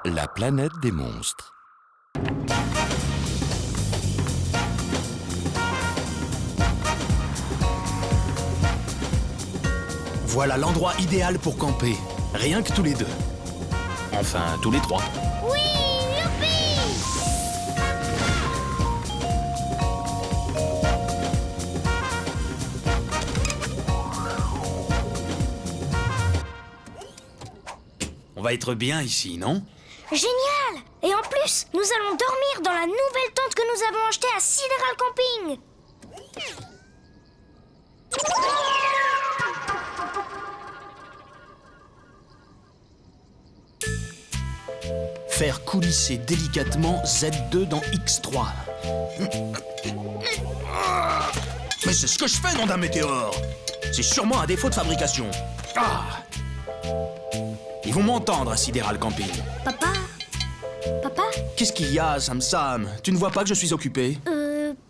La planète des monstres. Voilà l'endroit idéal pour camper. Rien que tous les deux. Enfin, tous les trois. Oui, youpi! On va être bien ici, non? Génial! Et en plus, nous allons dormir dans la nouvelle tente que nous avons achetée à Sideral Camping. Faire coulisser délicatement Z2 dans X3. Mais c'est ce que je fais, nom d'un météore! C'est sûrement un défaut de fabrication. Ah! Ils vont m'entendre à Sideral Camping. Papa? Papa? Qu'est-ce qu'il y a, Sam? Tu ne vois pas que je suis occupé?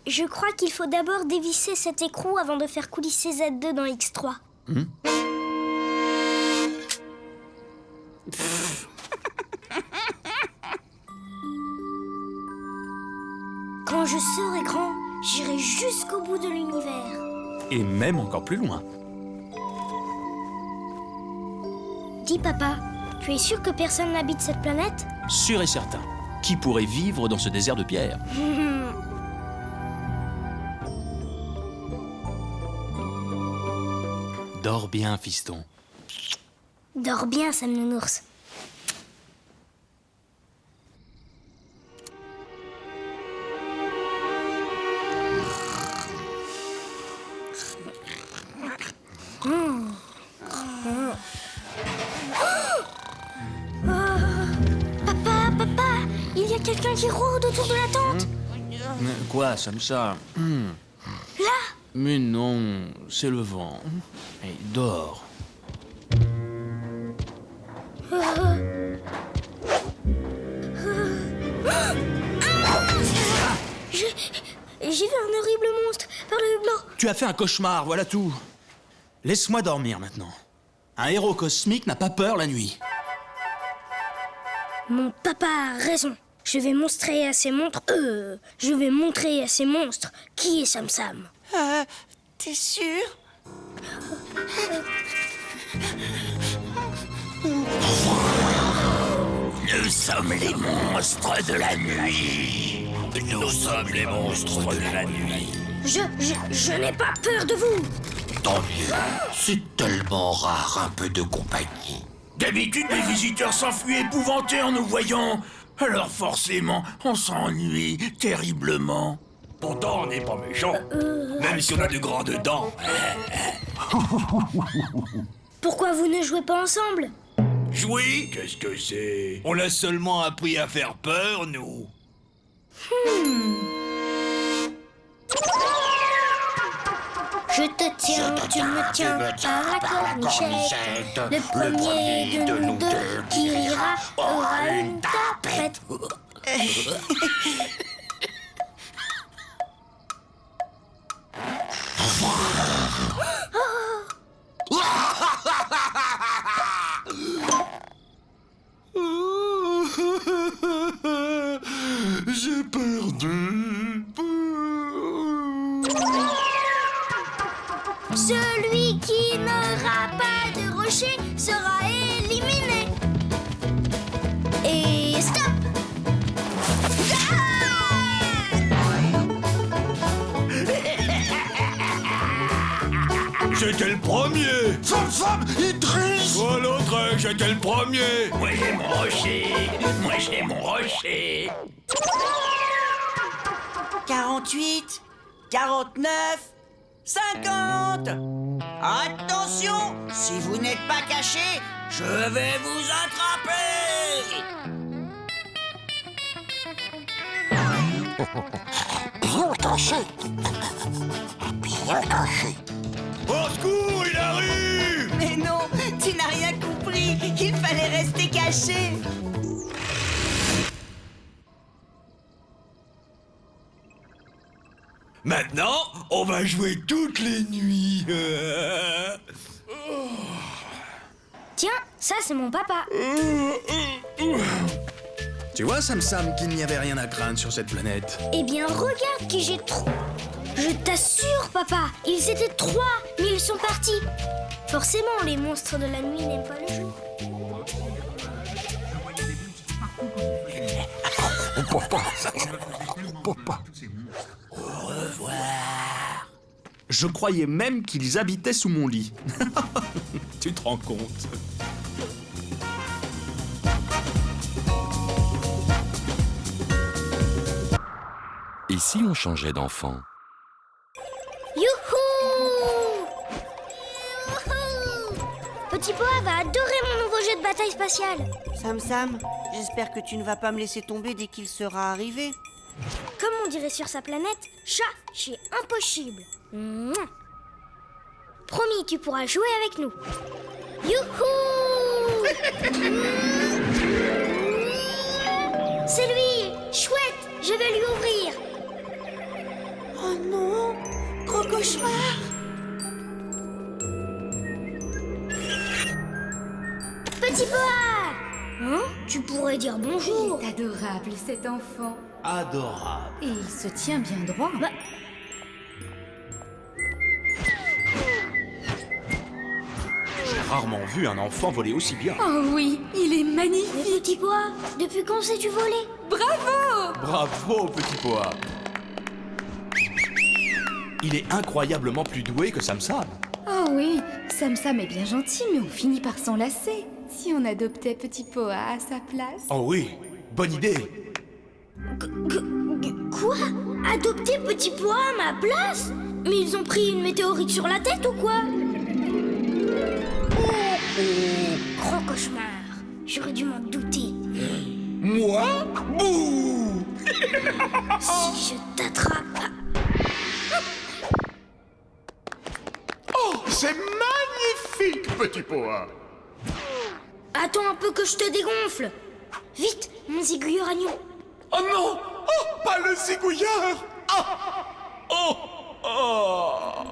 Je crois qu'il faut d'abord dévisser cet écrou avant de faire coulisser Z2 dans X3. Quand je serai grand, j'irai jusqu'au bout de l'univers. Et même encore plus loin. Dis papa, tu es sûr que personne n'habite cette planète? Sûr et certain. Qui pourrait vivre dans ce désert de pierre? Dors bien, fiston. Dors bien, Sam Nounours. Papa, il y a quelqu'un qui rôde autour de la tente. Quoi, ça? Là, Mais non, c'est le vent. Et dors. j'ai vu un horrible monstre par le hublot. Tu as fait un cauchemar, voilà tout. Laisse-moi dormir maintenant. Un héros cosmique n'a pas peur la nuit. Mon papa a raison. Je vais montrer à ces monstres qui est Sam Sam. T'es sûr? Nous sommes les monstres de la nuit. Nous sommes les monstres de la nuit. Je n'ai pas peur de vous. Tant mieux. C'est tellement rare un peu de compagnie. D'habitude, les visiteurs s'enfuient épouvantés en nous voyant. Alors forcément, on s'ennuie terriblement. Pourtant, on n'est pas méchants. Même si on a de grandes dents. Pourquoi vous ne jouez pas ensemble? Jouer? Qu'est-ce que c'est? On a seulement appris à faire peur, nous. Je te tiens, tu me tiens par la cornichette. Le premier de nous deux qui rira aura une tapette. J'ai perdu. Celui qui n'aura pas de rocher sera éliminé. Et stop! J'étais le premier. Sam, il triche. Oh, l'autre, j'étais le premier. Moi, j'ai mon rocher. 48, 49, 50. Attention, si vous n'êtes pas cachés, je vais vous attraper. Bien caché. Au secours, il arrive. Mais non, tu n'as rien compris. Il fallait rester caché. Maintenant, on va jouer toutes les nuits. Tiens, ça c'est mon papa. Tu vois, Sam Sam, qu'il n'y avait rien à craindre sur cette planète. Eh bien, regarde qui j'ai trop. Je t'assure, papa, ils étaient 3, mais ils sont partis. Forcément, les monstres de la nuit n'aiment pas le jour. Au revoir. Je croyais même qu'ils habitaient sous mon lit. Tu te rends compte? Et si on changeait d'enfant? Youhou! Youhou! Petit Poa va adorer mon nouveau jeu de bataille spatiale. Sam Sam, j'espère que tu ne vas pas me laisser tomber dès qu'il sera arrivé. Comme on dirait sur sa planète, chat, c'est impossible. Mouah. Promis, tu pourras jouer avec nous. Youhou! C'est lui! Chouette! Je vais lui ouvrir. Oh non, gros cauchemar. Petit Poa! Hein? Tu pourrais dire bonjour. Il est adorable cet enfant. Adorable. Et il se tient bien droit. Bah, J'ai rarement vu un enfant voler aussi bien. Oh oui, il est magnifique. mais Petit Poa, depuis quand sais-tu voler? Bravo! Bravo, Petit Poa. Il est incroyablement plus doué que Sam Sam. Oh oui, Sam Sam est bien gentil, mais on finit par s'enlacer. Si on adoptait Petit Poa à sa place. Oh oui, bonne idée. Quoi? Adopter Petit Poa à ma place? Mais ils ont pris une météorite sur la tête ou quoi? Gros cauchemar. J'aurais dû m'en douter. Moi? Bouh! Si je t'attrape... Oh, c'est magnifique, Petit Poa. Attends un peu que je te dégonfle. Vite, mon zigouilleur agneau. Oh non! Oh, pas le zigouilleur! Ah! Oh! Oh!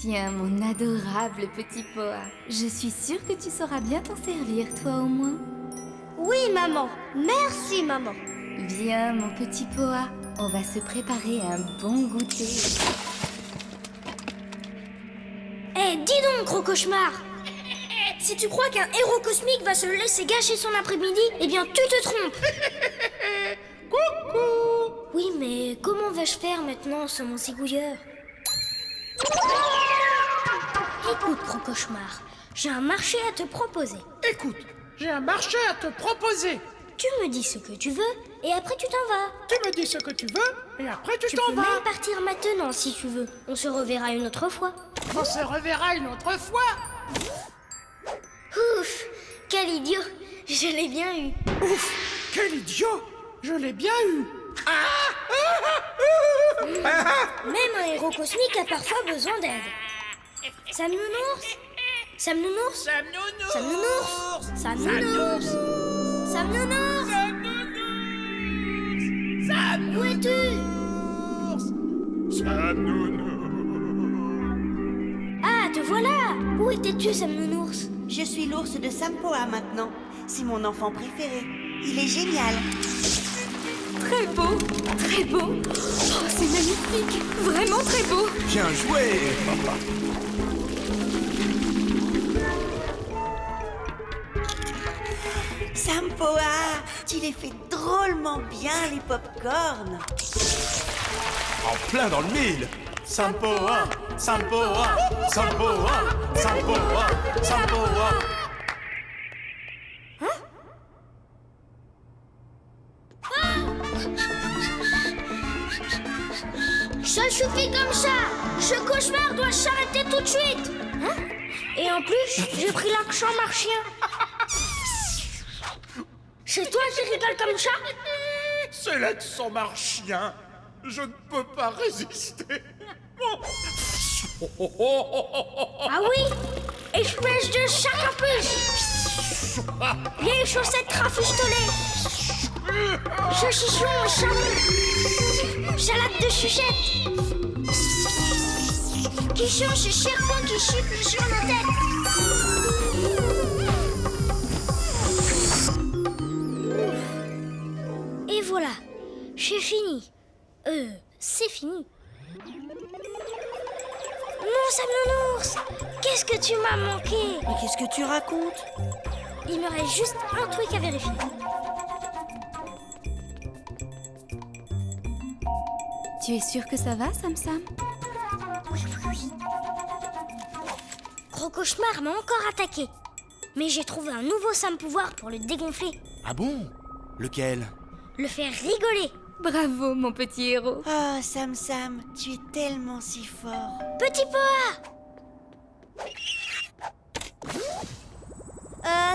Tiens, mon adorable Petit Poa. Je suis sûre que tu sauras bien t'en servir, toi au moins. Oui, maman. Merci, maman. Viens, mon Petit Poa. On va se préparer un bon goûter. Eh, dis donc, gros cauchemar. Si tu crois qu'un héros cosmique va se laisser gâcher son après-midi, eh bien, tu te trompes. Coucou! Oui, mais comment vais-je faire maintenant sans mon zigouilleur? Écoute, gros cauchemar, j'ai un marché à te proposer. Écoute, j'ai un marché à te proposer. Tu me dis ce que tu veux et après tu t'en vas. Tu me dis ce que tu veux et après tu Tu t'en peux vas. même partir maintenant si tu veux. On se reverra une autre fois. On se reverra une autre fois. Ouf, quel idiot. Je l'ai bien eu. Ouf, quel idiot! Je l'ai bien eu. Même un héros cosmique a parfois besoin d'aide. Sam Nounours? Sam Nounours? Sam Nounours? Sam Nounours? Sam Nounours? Où es-tu? Sam Nounours. Ah, te voilà! Où étais-tu, Sam Nounours? Je suis l'ours de Sam Poa maintenant. C'est mon enfant préféré. Il est génial. Très beau, très beau. Oh, c'est magnifique, vraiment très beau. Bien joué. Sam Poa, tu les fais drôlement bien, les pop-corns. En plein dans le mille. Sampoa, Sampoa, Sampoa, Sampoa, Sampoa. Ça suffit comme ça! Ce cauchemar doit s'arrêter tout de suite! Hein? Et en plus, j'ai pris l'accent martien. C'est toi qui rigoles comme ça? C'est l'accent marchien. Je ne peux pas résister. Ah oui? Espèce de sac à puce! Vieille chaussette rafistolée! Saucisson au charbon. Salade de chuchette. Qui change ce serpent qui chute sur nos têtes. Et voilà, j'ai fini. C'est fini. Non, Samnounours, qu'est-ce que tu m'as manqué? Mais qu'est-ce que tu racontes? Il me reste juste un truc à vérifier. Tu es sûr que ça va, Sam Sam? Oui. Gros Cauchemar m'a encore attaqué. Mais j'ai trouvé un nouveau Sam pouvoir pour le dégonfler. Ah bon? Lequel? Le faire rigoler. Bravo, mon petit héros. Oh, Sam Sam, tu es tellement si fort. Petit Poa!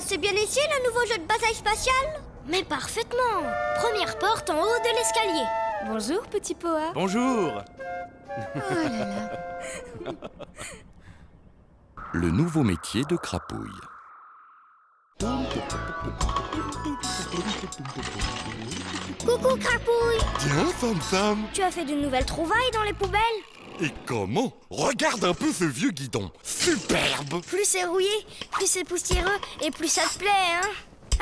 C'est bien ici le nouveau jeu de bataille spatiale? Mais parfaitement! Première porte en haut de l'escalier. Bonjour, petit Poa. Bonjour! Oh là là. Le nouveau métier de Crapouille. Coucou Crapouille! Tiens, Sam Sam. Tu as fait de nouvelles trouvailles dans les poubelles? Et comment? Regarde un peu ce vieux guidon. Superbe. Plus c'est rouillé, plus c'est poussiéreux et plus ça te plaît, hein?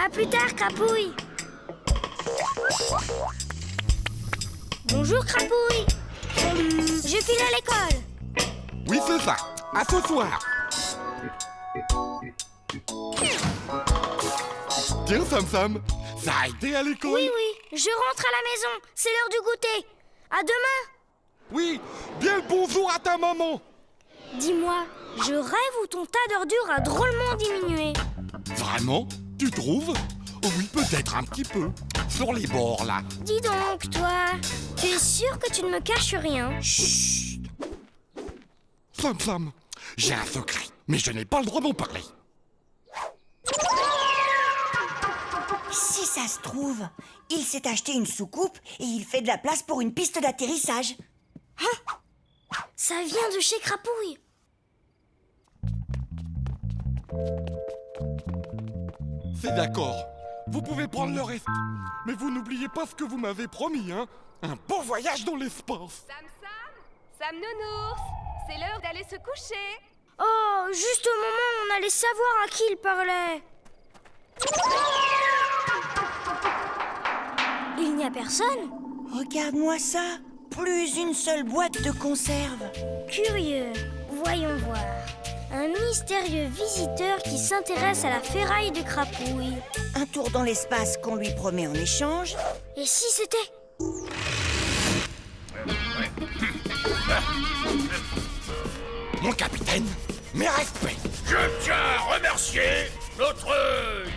À plus tard, Crapouille! Bonjour, Crapouille! Je file à l'école! Oui, c'est ça. À ce soir. Tiens, Sam Sam. Ça a été à l'école? Oui, je rentre à la maison, c'est l'heure du goûter. À demain! Oui. Bien le bonjour à ta maman. Dis-moi, je rêve ou ton tas d'ordures a drôlement diminué? Vraiment? Tu trouves? Oui, peut-être un petit peu. Sur les bords, là. Dis donc, toi, tu es sûr que tu ne me caches rien? Chut. Sam Sam, j'ai un secret, mais je n'ai pas le droit d'en parler. Si ça se trouve, il s'est acheté une soucoupe et il fait de la place pour une piste d'atterrissage. Ça vient de chez Crapouille. C'est d'accord. Vous pouvez prendre le reste. Mais vous n'oubliez pas ce que vous m'avez promis, hein? Un beau voyage dans l'espace. Sam Sam Nounours, c'est l'heure d'aller se coucher. Oh, juste au moment où on allait savoir à qui il parlait. Il n'y a personne? Regarde-moi ça. Plus une seule boîte de conserve. Curieux, voyons voir. Un mystérieux visiteur qui s'intéresse à la ferraille de Crapouille. Un tour dans l'espace qu'on lui promet en échange. Et si c'était... Mon capitaine, mes respects. Je tiens à remercier notre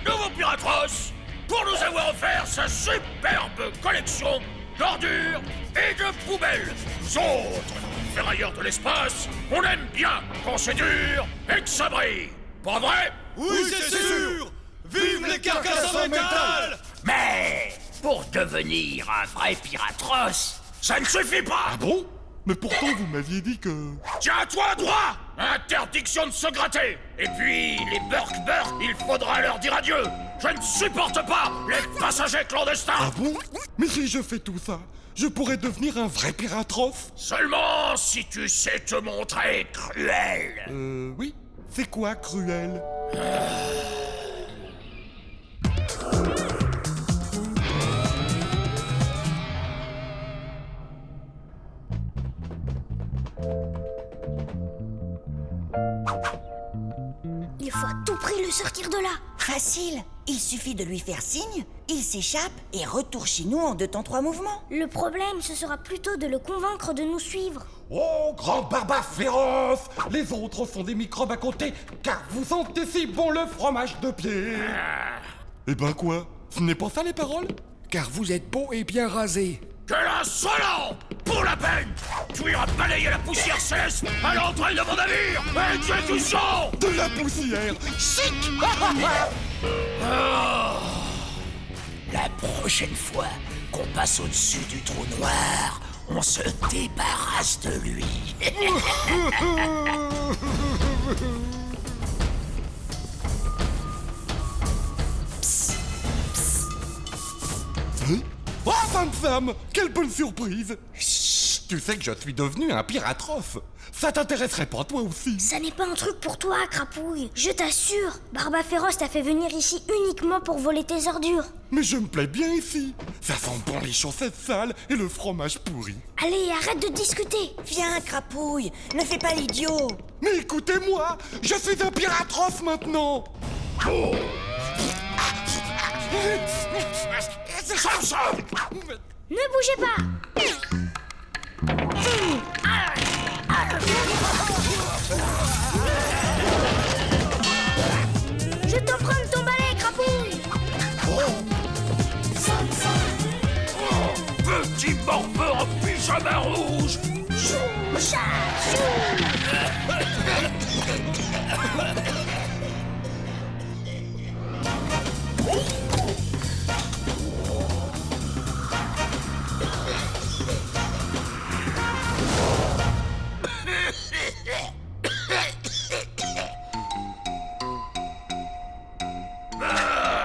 nouveau Piratros pour nous avoir offert sa superbe collection d'ordures et de poubelles. Nous autres, ferrailleurs de l'espace, on aime bien quand c'est dur et que ça brille. Pas vrai? Oui, c'est sûr! Vive les carcasses en métal! Mais pour devenir un vrai Piratros, ça ne suffit pas. Ah bon? Mais pourtant, vous m'aviez dit que... Tiens-toi droit! Interdiction de se gratter! Et puis, les Burk, il faudra leur dire adieu! Je ne supporte pas les passagers clandestins! Ah bon? Mais si je fais tout ça, je pourrais devenir un vrai Piratros? Seulement si tu sais te montrer cruel! Oui. C'est quoi, cruel? Il faut à tout prix le sortir de là. Facile. Il suffit de lui faire signe, il s'échappe et retourne chez nous en 2 temps 3 mouvements. Le problème, ce sera plutôt de le convaincre de nous suivre. Oh, grand barbare féroce! Les autres sont des microbes à côté, car vous sentez si bon le fromage de pied! Eh ben quoi? Ce n'est pas ça les paroles? Car vous êtes beau et bien rasé. Quel insolent! Pour la peine! Tu iras balayer la poussière céleste à l'entrée de mon navire! Et tu es du sang! De la poussière! Chic! La prochaine fois qu'on passe au-dessus du trou noir, on se débarrasse de lui. Hein? Oh, Sam, quelle bonne surprise! Chut, tu sais que je suis devenu un piratrophe. Ça t'intéresserait pas, toi aussi? Ça n'est pas un truc pour toi, Crapouille. Je t'assure, Barba Féroce t'a fait venir ici uniquement pour voler tes ordures. Mais je me plais bien ici. Ça sent bon les chaussettes sales et le fromage pourri. Allez, arrête de discuter. Viens, Crapouille, ne fais pas l'idiot. Mais écoutez-moi, je suis un piratrophe maintenant. Ne bougez pas. Je t'emprunte ton balai, Crapouille. Petit morveux en pyjama rouge! Chou, chat, chou.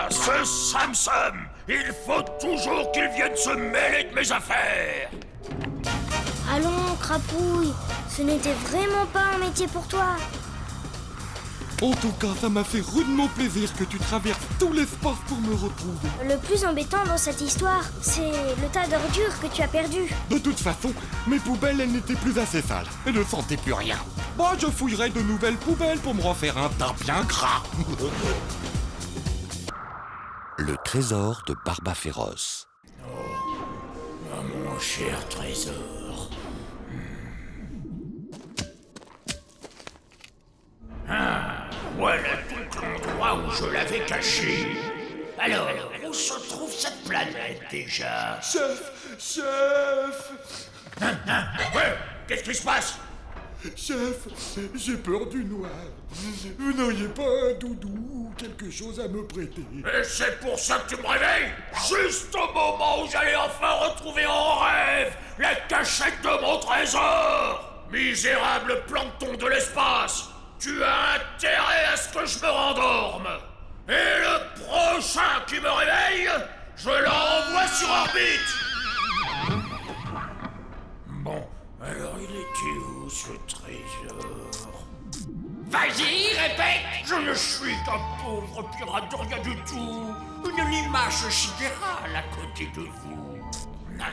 Ce Sam, il faut toujours qu'il vienne se mêler de mes affaires! Allons, Crapouille, ce n'était vraiment pas un métier pour toi. En tout cas, ça m'a fait rudement plaisir que tu traverses tout l'espace pour me retrouver. Le plus embêtant dans cette histoire, c'est le tas d'ordures que tu as perdu. De toute façon, mes poubelles, elles n'étaient plus assez sales. Elles ne sentaient plus rien. Bon, je fouillerai de nouvelles poubelles pour me refaire un tas bien gras. Le trésor de Barba Féroce. Oh, mon cher trésor. Ah, voilà tout l'endroit où je l'avais caché. Alors, où se trouve cette planète déjà? Chef! Ouais, qu'est-ce qui se passe? Chef, j'ai peur du noir. Vous n'auriez pas un doudou ou quelque chose à me prêter? Et c'est pour ça que tu me réveilles? Juste au moment où j'allais enfin retrouver en rêve la cachette de mon trésor! Misérable plancton de l'espace! Tu as intérêt à ce que je me rendorme! Et le prochain qui me réveille, je l'envoie sur orbite! Bon, alors il était où ce trésor? Vas-y, répète! Je ne suis qu'un pauvre pirate de rien du tout! Une limace sidérale à côté de vous! Non,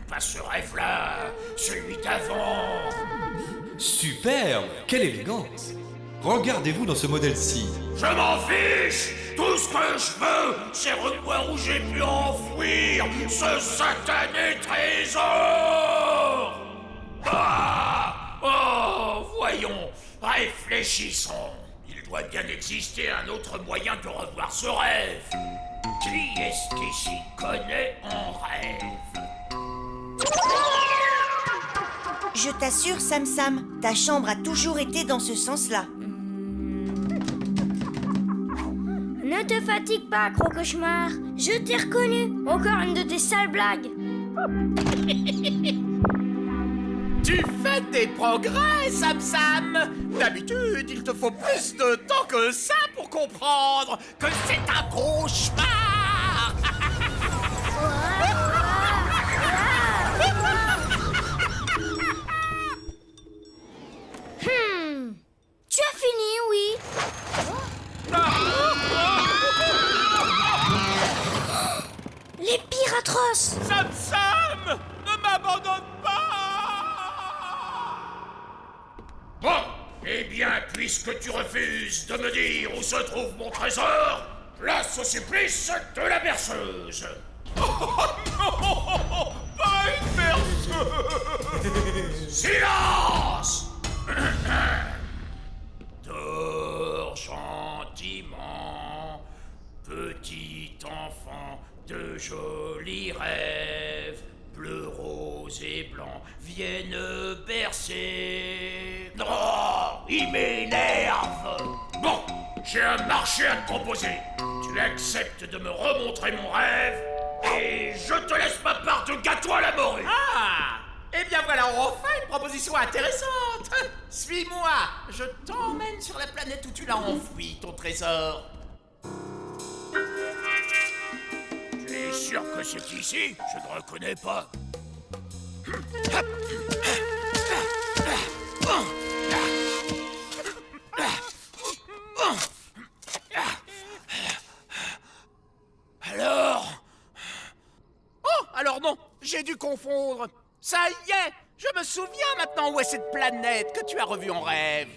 pas ce rêve-là! Celui d'avant! Superbe! Quelle élégance! Regardez-vous dans ce modèle-ci. Je m'en fiche! Tout ce que je veux, c'est revoir où j'ai pu enfouir ce satané trésor! Ah! Oh, voyons, réfléchissons. Il doit bien exister un autre moyen de revoir ce rêve. Qui est-ce qui s'y connaît en rêve? Je t'assure, Sam, ta chambre a toujours été dans ce sens-là. Ne te fatigue pas, gros cauchemar. Je t'ai reconnu. Encore une de tes sales blagues. Tu fais des progrès, Sam. D'habitude, il te faut plus de temps que ça pour comprendre que c'est un cauchemar. Tu as fini, oui. Les pires atroces. Sam, ne m'abandonne pas. Bon, eh bien, puisque tu refuses de me dire où se trouve mon trésor, place au supplice de la berceuse. Oh non, pas une berceuse. Silence! Dors gentiment, petit enfant de jolis rêves, bleu, rose et blanc viennent bercer. Oh, il m'énerve! Bon, j'ai un marché à te proposer. Tu acceptes de me remontrer mon rêve et je te laisse ma part de gâteau à la morue. Ah! Eh bien voilà enfin une proposition intéressante. Suis-moi, je t'emmène sur la planète où tu l'as enfoui, ton trésor. Tu es sûr que que c'est ici? Je ne reconnais pas. Alors? Oh, alors non, j'ai dû confondre. Ça y est, je me souviens maintenant où est cette planète que tu as revue en rêve.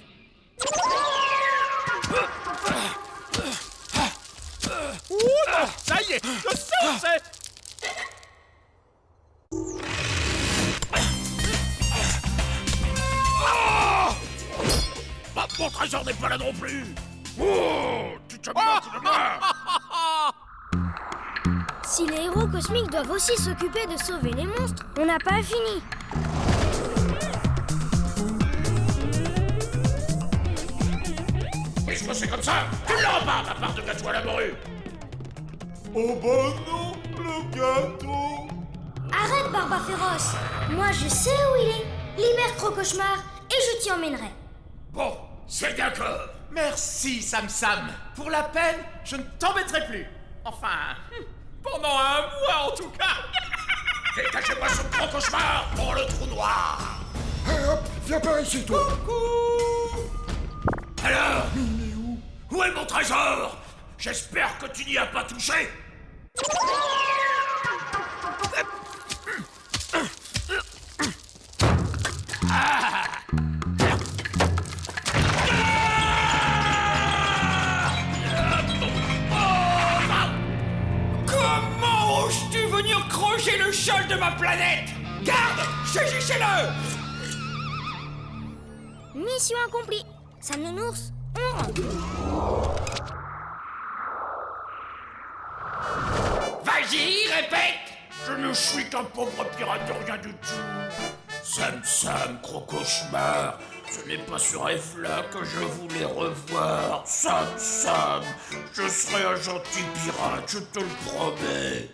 Ouh là, ça y est, je sais où c'est. Bah, mon trésor n'est pas là non plus. Oh, tu te moques de moi. Si les héros cosmiques doivent aussi s'occuper de sauver les monstres, on n'a pas fini. Puisque c'est comme ça, tu ne l'auras pas, ma part de gâteau à la morue. Oh bah non, le gâteau. Arrête, Barba Féroce. Moi, je sais où il est. Libère Crocauchemar et je t'y emmènerai. Bon, c'est d'accord. Merci, Sam Sam. Pour la peine, je ne t'embêterai plus. Enfin, pendant un mois en tout cas. Détachez-moi ce grand cauchemar pour le trou noir. Hé, hop, viens par ici, toi. Alors, où est mon trésor? J'espère que tu n'y as pas touché. Comment oses-tu venir crocher le chol de ma planète? Garde, saisissez-le! Mission accomplie. Sam Nounours, on rentre. Vas-y, répète. Je ne suis qu'un pauvre pirate de rien du tout. Sam Sam, Crocauchemar, ce n'est pas ce rêve-là que je voulais revoir. Sam Sam, je serai un gentil pirate, je te le promets.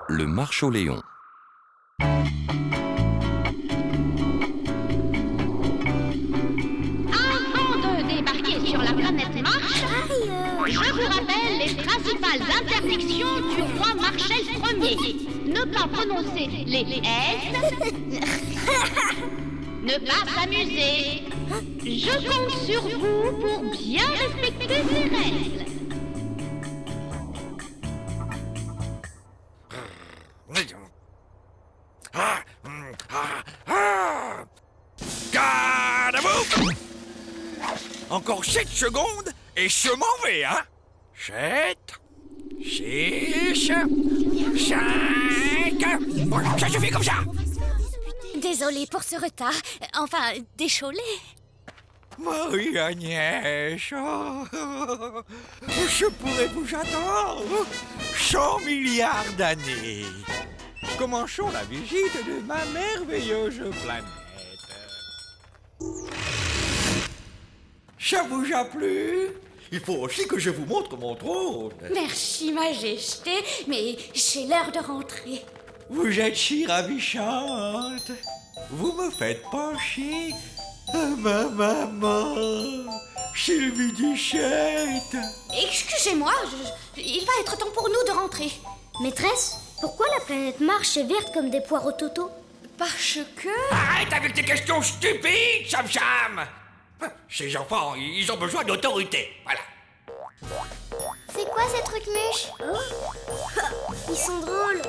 Le Marcholéon. Avant de débarquer sur la planète Mars, je vous rappelle les principales interdictions du roi Marshall Ier. Ne pas prononcer les S. Ne pas s'amuser. Je compte sur vous pour bien respecter ces règles. Garde à vous! Encore 7 secondes et je m'en vais, hein? 7, 6, 5... Bon, ça suffit comme ça! Désolée pour ce retard. Enfin, décholé. Marie-Agnès, je pourrais vous attendre 100 milliards d'années. Commençons la visite de ma merveilleuse planète. Ça vous a plu? Il faut aussi que je vous montre mon trône. Merci, Majesté, mais j'ai l'heure de rentrer. Vous êtes si ravissante. Vous me faites penser à ma maman, Sylvie Duchette. Excusez-moi, il va être temps pour nous de rentrer. Maîtresse, pourquoi la planète Mars est verte comme des poires au toto? Parce que... Arrête avec tes questions stupides, Sam Sam. Ces enfants, ils ont besoin d'autorité, voilà. C'est quoi ces trucs mûches? Oh. Ils sont drôles.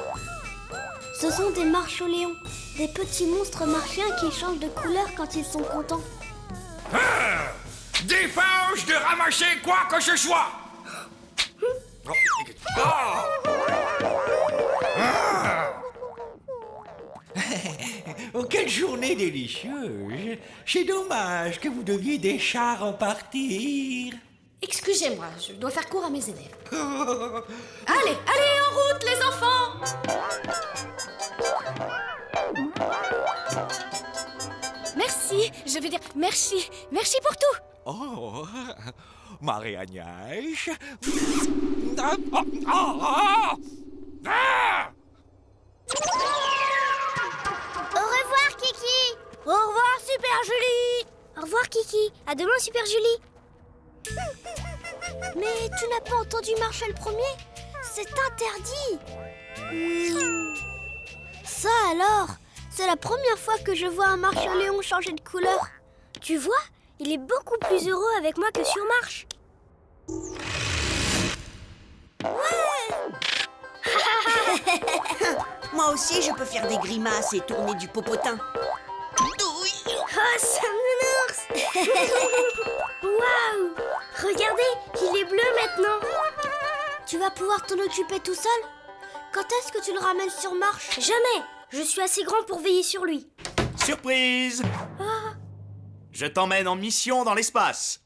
Ce sont des marcholéons, des petits monstres martiens qui changent de couleur quand ils sont contents. Défense de ramasser quoi que ce soit. Oh, quelle journée délicieuse. C'est dommage que vous deviez déjà repartir. Excusez-moi, je dois faire court à mes élèves. Allez, en route, les enfants! Merci, je veux dire merci pour tout. Oh, Marie-Agnès. Au revoir, Kiki. Au revoir, Super Julie. Au revoir, Kiki. À demain, Super Julie. Mais tu n'as pas entendu Marshall Ier? c'est interdit. Ça alors, c'est la première fois que je vois un marche-léon changer de couleur. Tu vois, il est beaucoup plus heureux avec moi que sur marche. Moi aussi, je peux faire des grimaces et tourner du popotin. Oh, Sam Nounours. Waouh! Regardez, il est bleu maintenant. Tu vas pouvoir t'en occuper tout seul? Quand est-ce que tu le ramènes sur marche? Jamais. Je suis assez grand pour veiller sur lui. Surprise! Je t'emmène en mission dans l'espace.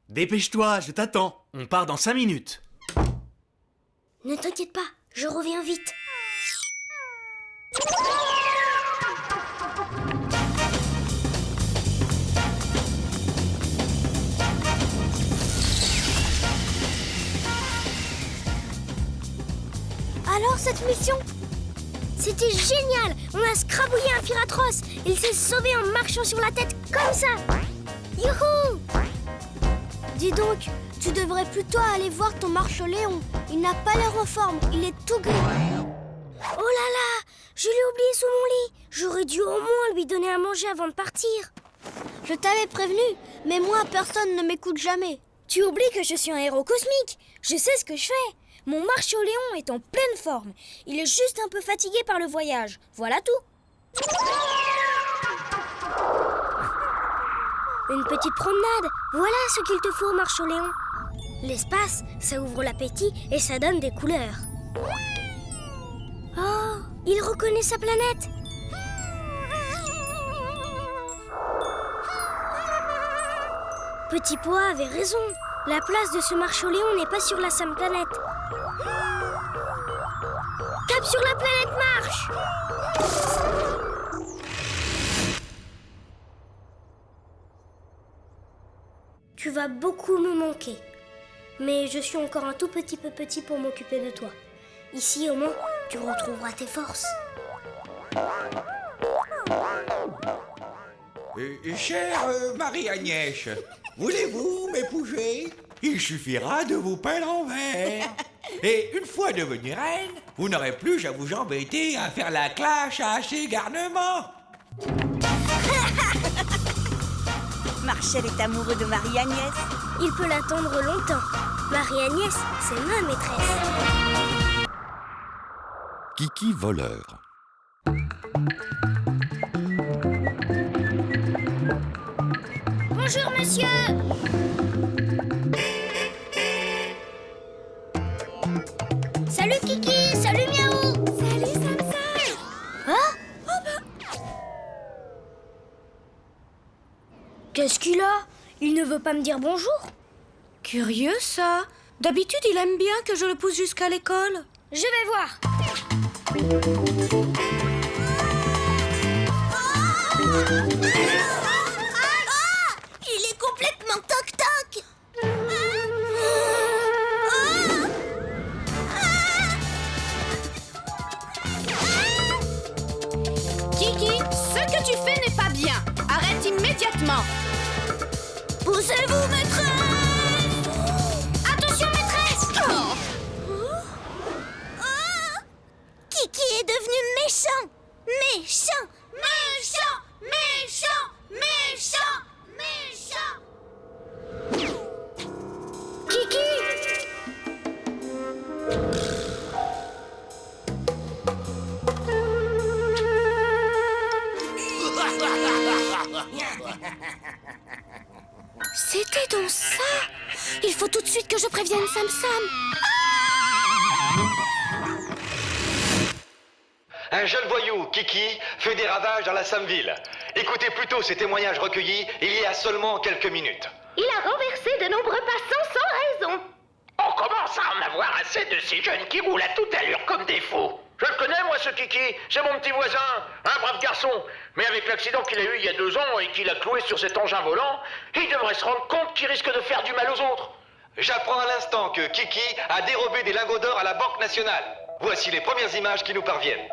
Dépêche-toi, je t'attends. On part dans 5 minutes. Ne t'inquiète pas, je reviens vite. Alors cette mission? C'était génial! On a scrabouillé un Piratross. Il s'est sauvé en marchant sur la tête comme ça. Youhou! Dis donc, tu devrais plutôt aller voir ton marche-léon. Il n'a pas l'air en forme, il est tout gris. Oh là là! Je l'ai oublié sous mon lit. J'aurais dû au moins lui donner à manger avant de partir. Je t'avais prévenu, mais moi, personne ne m'écoute jamais. Tu oublies que je suis un héros cosmique. Je sais ce que je fais. Mon marche-léon est en pleine forme. Il est juste un peu fatigué par le voyage. Voilà tout. Une petite promenade. Voilà ce qu'il te faut, marche-léon. L'espace, ça ouvre l'appétit et ça donne des couleurs. Oh, il reconnaît sa planète. Petit Pois avait raison. La place de ce marche-léon n'est pas sur la Sam planète. Cap sur la planète Marche! Tu vas beaucoup me manquer. Mais je suis encore un tout petit peu petit pour m'occuper de toi. Ici, au moins, tu retrouveras tes forces. Chère Marie-Agnès, voulez-vous m'épouser? Il suffira de vous peindre en vert. Et une fois devenue reine, vous n'aurez plus à vous embêter à faire la clash à ces garnements. Marcel est amoureux de Marie-Agnès. Il peut l'attendre longtemps. Marie-Agnès, c'est ma maîtresse. Kiki voleur. Bonjour, monsieur. Salut, Kiki. Salut, Miaou. Salut, Samsam. Hein? Oh bah... Qu'est-ce qu'il a? Il ne veut pas me dire bonjour? Curieux, ça. D'habitude, il aime bien que je le pousse jusqu'à l'école. Je vais voir. Il est complètement toc-toc. Kiki, ce que tu fais n'est pas bien. Arrête immédiatement. Poussez-vous, maîtresse. Attention, maîtresse. Kiki est devenu méchant. Méchant. Méchant. Méchant. Méchant. Méchant. Kiki. C'était donc ça. Il faut tout de suite que je prévienne Samsam. Un jeune voyou, Kiki, fait des ravages dans la Samville. Écoutez plutôt ces témoignages recueillis il y a seulement quelques minutes. Il a renversé de nombreux passants sans raison. On commence à en avoir assez de ces jeunes qui roulent à toute allure comme des fous. Je le connais, moi, ce Kiki. C'est mon petit voisin, un brave garçon. Mais avec l'accident qu'il a eu il y a 2 ans et qu'il a cloué sur cet engin volant, il devrait se rendre compte qu'il risque de faire du mal aux autres. J'apprends à l'instant que Kiki a dérobé des lingots d'or à la Banque nationale. Voici les premières images qui nous parviennent.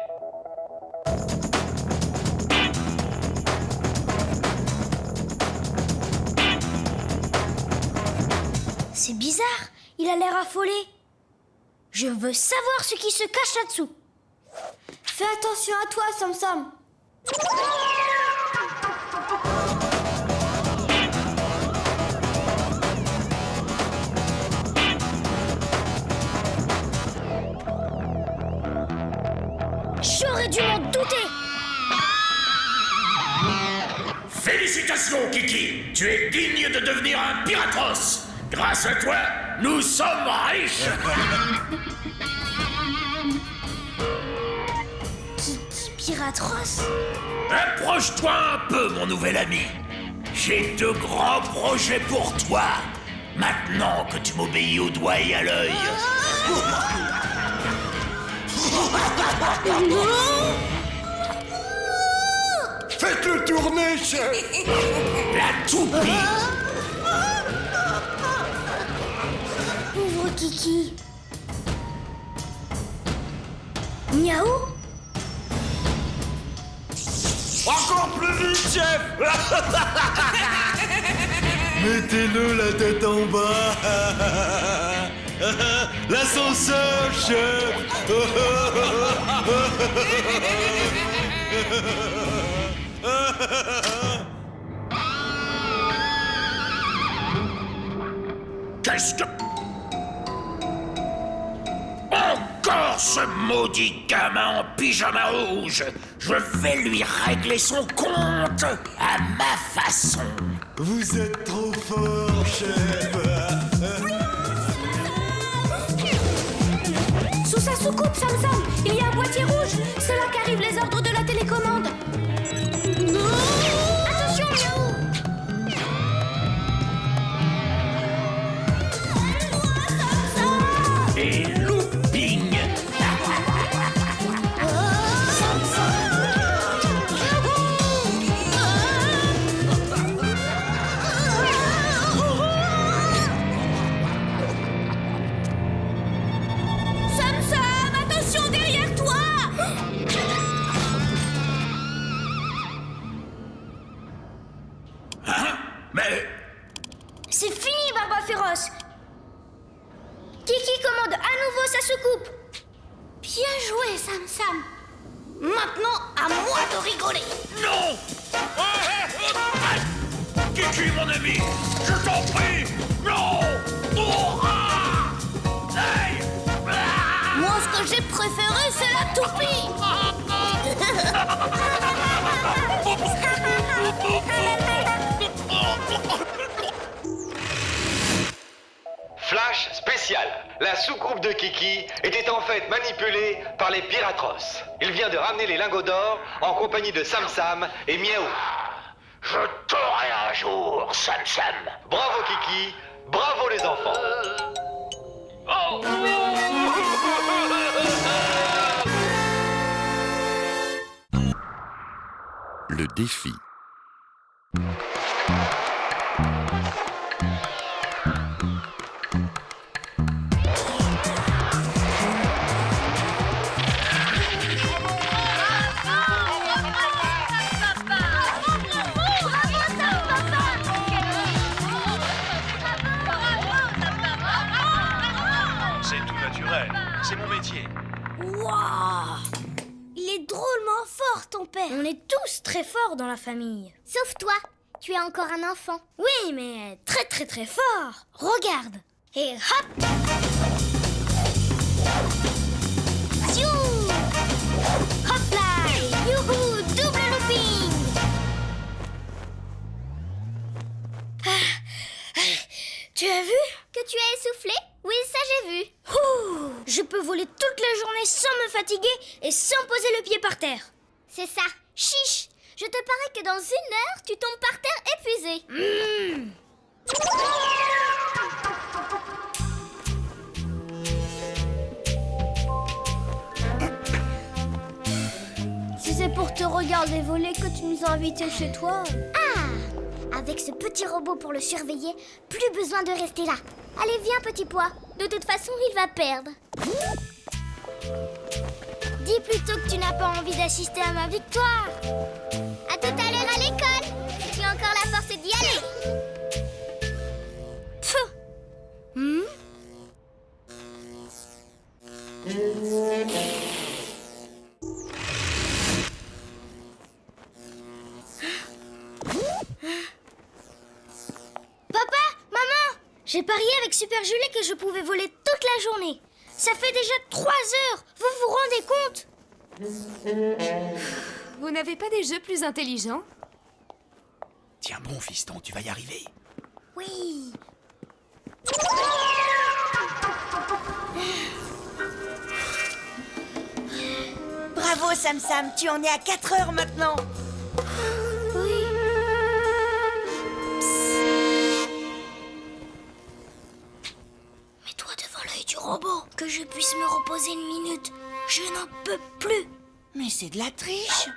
C'est bizarre, il a l'air affolé. Je veux savoir ce qui se cache là-dessous. Fais attention à toi, Sam Sam. J'aurais dû m'en douter. Félicitations, Kiki. Tu es digne de devenir un Piratros. Grâce à toi, nous sommes riches. Kiki Piratros? Approche-toi un peu, mon nouvel ami. J'ai de grands projets pour toi. Maintenant que tu m'obéis au doigt et à l'œil. Faites-le tourner, chef. La toupie. Pauvre Kiki. Miaou. Encore plus vite, chef. Mettez-le la tête en bas. L'ascenseur, chef. Qu'est-ce que... Encore ce maudit gamin en pyjama rouge. Je vais lui régler son compte à ma façon. Vous êtes trop fort, chef. Sous sa soucoupe, Sam Sam, il y a un boîtier rouge. C'est là qu'arrivent les ordres de la télécommande. Attention, Miaou. Et looping. Sam Sam, attention derrière toi. Hein? Mais... C'est fini, Barba Féroce. Kiki commande à nouveau sa soucoupe. Bien joué, Sam Sam. Maintenant, à moi de rigoler. Non! Kiki, mon ami, je t'en prie! Non! Hey! Moi, ce que j'ai préféré, c'est la toupie. Flash spécial. La soucoupe de Kiki était en fait manipulée par les Piratros. Il vient de ramener les lingots d'or en compagnie de Sam Sam et Miaou. Je t'aurai un jour, Sam Sam. Bravo Kiki, bravo les enfants. Le défi. C'est tout naturel, c'est mon métier. Waouh! Il est drôlement fort, ton père. On est tous très forts dans la famille. Sauf toi, tu es encore un enfant. Oui, mais très très très fort. Regarde. Et hop! Ziou! Hop là! Youhou! Double looping! Tu as vu? Que tu as essoufflé? Oui, ça j'ai vu. Ouh, je peux voler toute la journée sans me fatiguer et sans poser le pied par terre. C'est ça. Chiche! Je te parie que dans 1 heure, tu tombes par terre épuisé. Si c'est pour te regarder voler que tu nous as invités chez toi. Ah! Avec ce petit robot pour le surveiller, plus besoin de rester là. Allez, viens, petit pois. De toute façon, il va perdre. Dis plutôt que tu n'as pas envie d'assister à ma victoire. À tout à l'heure à l'école, si tu as encore la force d'y aller. Pfff! Papa, maman, j'ai parié avec Super Julie que je pouvais voler toute la journée. Ça fait déjà 3 heures. Vous vous rendez compte? Vous n'avez pas des jeux plus intelligents? Tiens bon, fiston, tu vas y arriver. Oui. Bravo, Sam Sam, tu en es à 4 heures maintenant. Oui. Mets-toi devant l'œil du robot, que je puisse me reposer une minute. Je n'en peux plus. Mais c'est de la triche.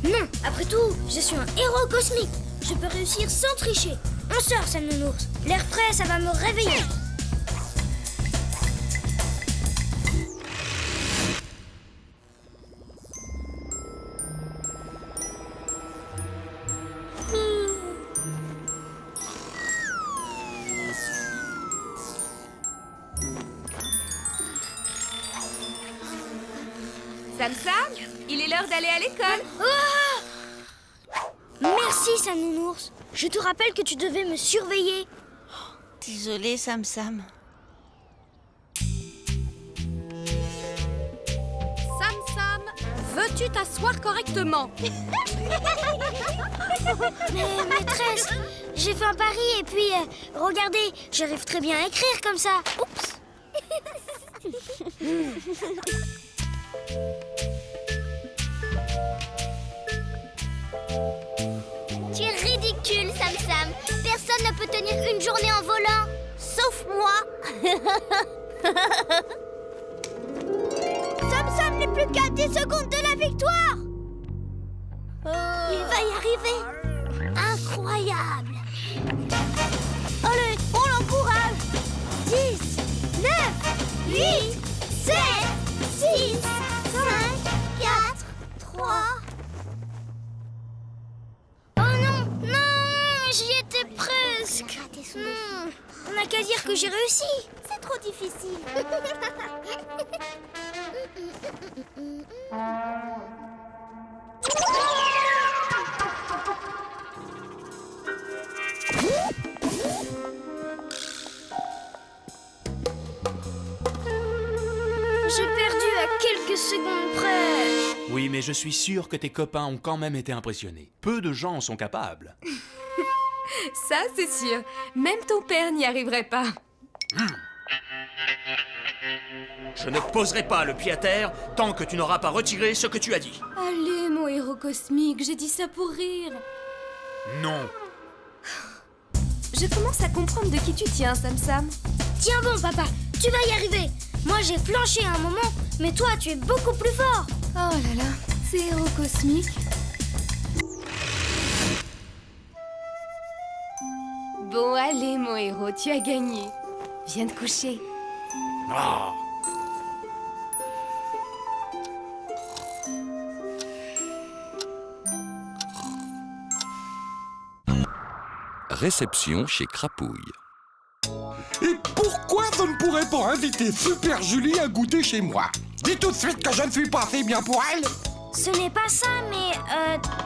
Non, après tout, je suis un héros cosmique. Je peux réussir sans tricher. On sort, Sam Nounours. L'air frais, ça va me réveiller. Sam Sam, il est l'heure d'aller à l'école. Merci, Sam Nounours. Je te rappelle que tu devais me surveiller. Désolée, Sam Sam. Sam Sam, veux-tu t'asseoir correctement? Mais maîtresse, j'ai fait un pari et puis, regardez, j'arrive très bien à écrire comme ça. Oups. Tu es ridicule, Sam Sam. Personne ne peut tenir une journée en volant, sauf moi. Sam Sam n'est plus qu'à 10 secondes de la victoire. Il va y arriver. Incroyable. Allez, on l'encourage. 10, 9, 8, 7, 6, 5, 4, 3... J'y étais presque. On n'a qu'à dire que j'ai réussi. C'est trop difficile. J'ai perdu à quelques secondes près. Oui, mais je suis sûr que tes copains ont quand même été impressionnés. Peu de gens en sont capables. Ça, c'est sûr. Même ton père n'y arriverait pas. Je ne poserai pas le pied à terre tant que tu n'auras pas retiré ce que tu as dit. Allez, mon héros cosmique, j'ai dit ça pour rire. Non. Je commence à comprendre de qui tu tiens, Sam Sam. Tiens bon, papa, tu vas y arriver. Moi, j'ai flanché à un moment, mais toi, tu es beaucoup plus fort. Oh là là, c'est héros cosmique. Bon, allez, mon héros, tu as gagné. Viens te coucher. Ah. Réception chez Crapouille. Et pourquoi je ne pourrais pas inviter Super Julie à goûter chez moi? Dis tout de suite que je ne suis pas assez bien pour elle. Ce n'est pas ça, mais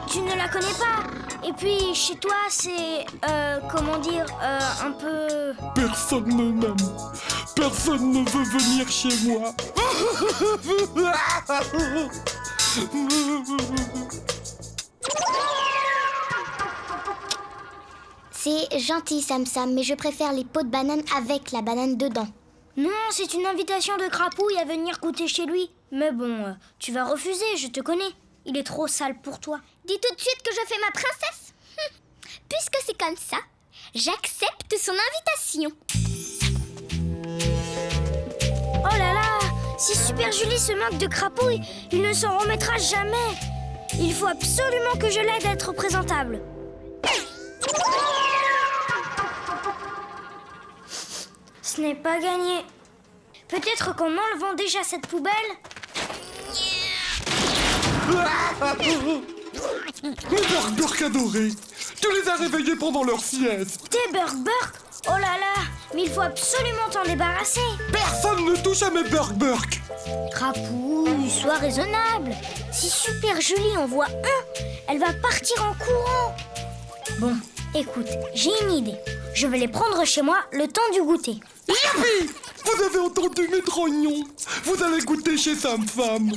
tu ne la connais pas. Et puis, chez toi, c'est, comment dire, un peu... Personne ne m'aime. Personne ne veut venir chez moi. C'est gentil, Sam Sam, mais je préfère les pots de banane avec la banane dedans. Non, c'est une invitation de Crapouille à venir goûter chez lui. Mais bon, tu vas refuser, je te connais. Il est trop sale pour toi. Dis tout de suite que je fais ma princesse. Puisque c'est comme ça, j'accepte son invitation. Oh là là, si Super Julie se moque de Crapouille, il ne s'en remettra jamais. Il faut absolument que je l'aide à être présentable. Ce n'est pas gagné. Peut-être qu'en enlevant déjà cette poubelle... Mes Burk adorés! Tu les as réveillés pendant leur sieste! Tes Burk? Oh là là! Mais il faut absolument t'en débarrasser! Personne ne touche à mes Burk! Crapouille, sois raisonnable! Si Super Julie en voit un, elle va partir en courant! Bon, écoute, j'ai une idée. Je vais les prendre chez moi le temps du goûter. Youpi! Vous avez entendu mes trognons? Vous allez goûter chez Sam Sam!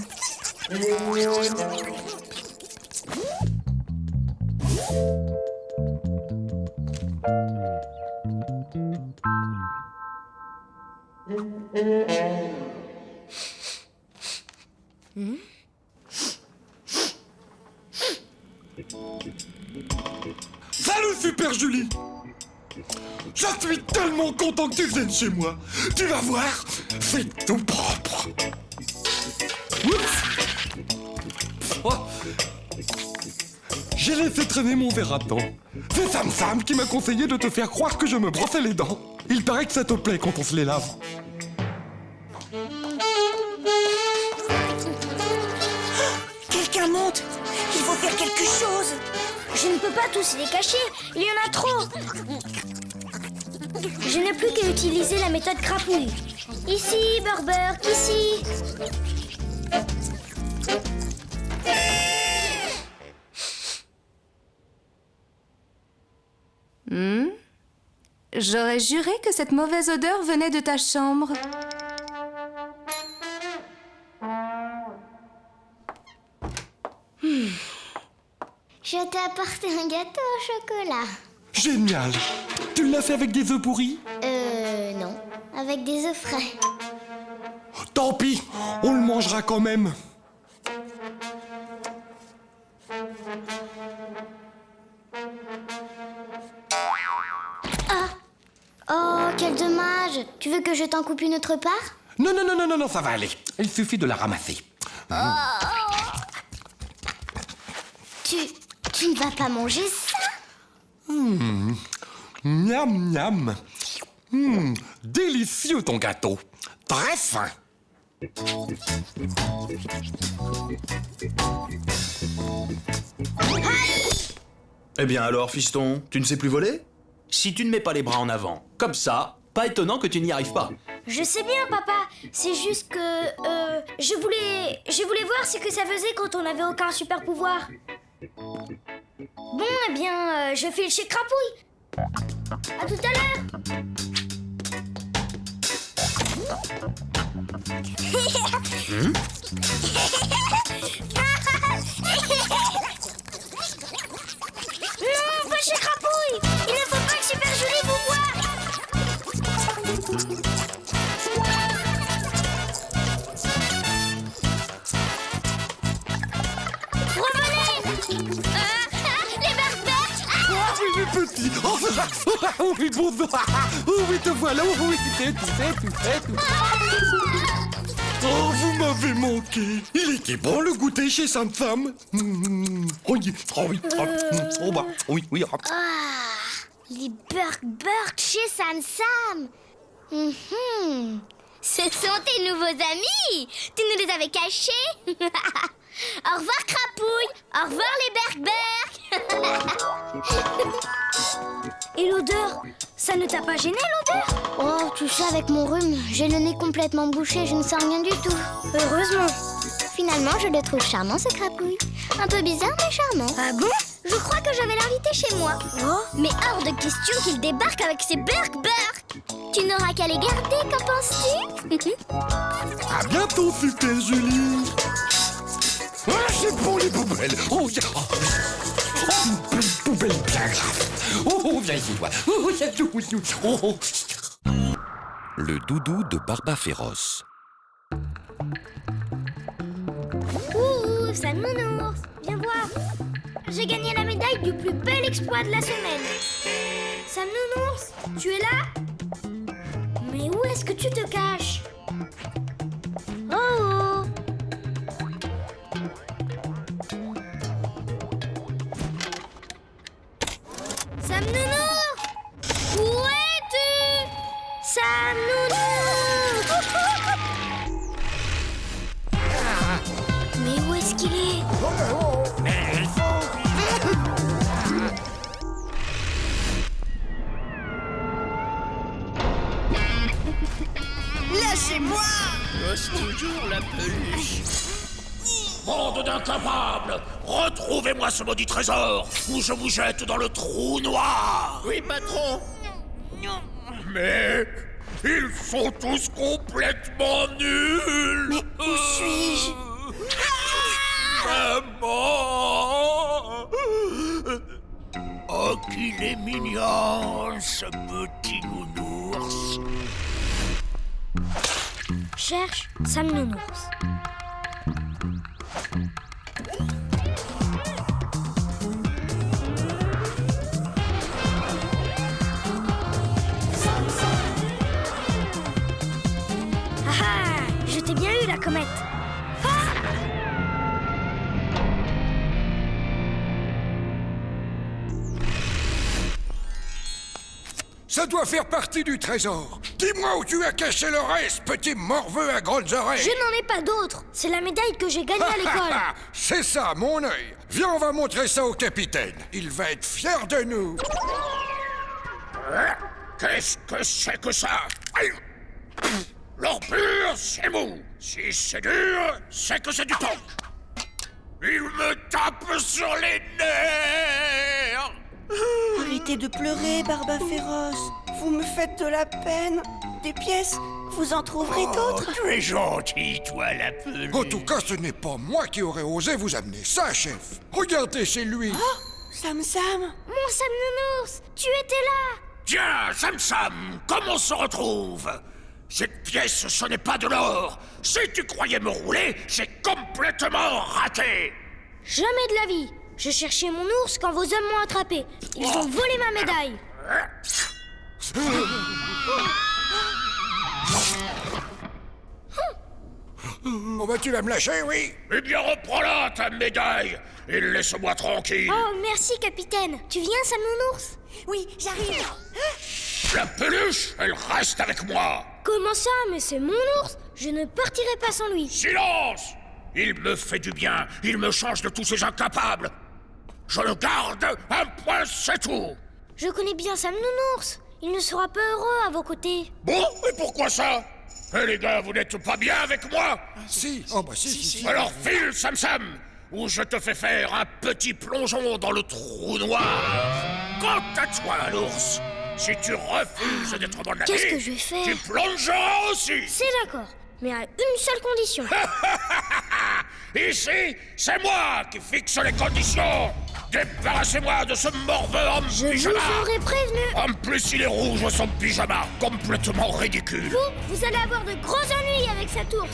Salut Super Julie! Je suis tellement content que tu viennes chez moi. Tu vas voir, c'est tout propre. Oups. Oh. J'ai laissé traîner mon verre à temps. C'est Sam Sam qui m'a conseillé de te faire croire que je me brossais les dents. Il paraît que ça te plaît quand on se les lave. Quelqu'un monte! Il faut faire quelque chose! Je ne peux pas tous les cacher, il y en a trop. Je n'ai plus qu'à utiliser la méthode crapouille. Ici, Burk, ici. J'aurais juré que cette mauvaise odeur venait de ta chambre. Je t'ai apporté un gâteau au chocolat. Génial! Tu l'as fait avec des œufs pourris? Non. Avec des œufs frais. Tant pis, on le mangera quand même. Oh, quel dommage. Tu veux que je t'en coupe une autre part? Non, ça va aller. Il suffit de la ramasser. Tu ne vas pas manger ça? Miam, miam. Délicieux ton gâteau. Très fin. Eh bien alors, fiston, tu ne sais plus voler? Si tu ne mets pas les bras en avant, comme ça, pas étonnant que tu n'y arrives pas. Je sais bien, papa. C'est juste que... Je voulais voir ce que ça faisait quand on n'avait aucun super pouvoir. Bon, eh bien, je file chez Crapouille. À tout à l'heure. Non, pas chez Crapouille. Il ne faut pas que Super Julie vous voie. Revenez. Les Burk! Ah oui, mes petits. Oh oui, bonjour. Oh oui, te voilà. Oh oui, tu sais. Oh, vous m'avez manqué. Il était bon le goûter chez Sam Sam. Oh oui. Oh bah, oui. Les Burk chez Sam Sam. Ce sont tes nouveaux amis. Tu nous les avais cachés. Au revoir Crapouille. Au revoir les Burk. Et l'odeur? Ça ne t'a pas gêné, l'odeur? Oh, tu sais, avec mon rhume, j'ai le nez complètement bouché, je ne sens rien du tout. Heureusement. Finalement, je le trouve charmant, ce Crapouille. Un peu bizarre, mais charmant. Ah bon? Je crois que je vais l'inviter chez moi. Oh. Mais hors de question qu'il débarque avec ses Burk. Tu n'auras qu'à les garder, qu'en penses-tu? À bientôt, Super Julie. Ah, c'est bon les poubelles. Oh, une poubelle bien grave. Oh, viens ici, toi. Oh. Le doudou de Barba Féroce. Ouh, Sam Nounours, viens voir. J'ai gagné la médaille du plus bel exploit de la semaine. Sam Nounours, tu es là? Mais où est-ce que tu te caches? Oh! Sam Nounours! Où es-tu? Sam Nounours! Lâchez-moi! Gosse toujours la peluche. Bande d'incapables! Retrouvez-moi ce maudit trésor, ou je vous jette dans le trou noir! Oui, patron. Mais ils sont tous complètement nuls! Mais où suis-je? Maman! Oh, qu'il est mignon, ce petit nounours! Cherche Sam Nounours. Ah ah! Je t'ai bien eu, la comète. Ça doit faire partie du trésor. Dis-moi où tu as caché le reste, petit morveux à grandes oreilles. Je n'en ai pas d'autre. C'est la médaille que j'ai gagnée à l'école. C'est ça, mon œil. Viens, on va montrer ça au capitaine. Il va être fier de nous. Qu'est-ce que c'est que ça? Aïe! L'or pur, c'est mou. Si c'est dur, c'est que c'est du tank. Il me tape sur les nerfs. Arrêtez de pleurer, Barba Féroce. Vous me faites de la peine. Des pièces, vous en trouverez d'autres. Tu es gentil, toi, la peluche. En tout cas, ce n'est pas moi qui aurais osé vous amener ça, chef. Regardez, c'est lui. Oh, Sam Sam. Mon Sam Nounours, tu étais là. Tiens, Sam, comment on se retrouve? Cette pièce, ce n'est pas de l'or. Si tu croyais me rouler, c'est complètement raté. Jamais de la vie. Je cherchais mon ours quand vos hommes m'ont attrapé. Ils ont volé ma médaille. Oh, bah, tu vas me lâcher, oui? Eh bien, reprends-la, ta médaille, et laisse-moi tranquille. Oh, merci, capitaine. Tu viens, Sam Nounours? Oui, j'arrive. La peluche, elle reste avec moi. Comment ça? Mais c'est mon ours. Je ne partirai pas sans lui. Silence! Il me fait du bien, il me change de tous ces incapables. Je le garde, un point, c'est tout. Je connais bien Sam Nounours. Il ne sera pas heureux à vos côtés. Bon, et pourquoi ça? Eh les gars, vous n'êtes pas bien avec moi? Si, oh bah si. Alors file, Sam, ou je te fais faire un petit plongeon dans le trou noir. Quant à toi, l'ours, si tu refuses d'être mon ami, qu'est-ce que je vais faire? tu plongeras aussi. C'est d'accord, mais à une seule condition. Ici, c'est moi qui fixe les conditions. Débarrassez-moi de ce morveux en pyjama. Je vous aurais prévenu. En plus, il est rouge son pyjama, complètement ridicule. Vous allez avoir de gros ennuis avec cette ours.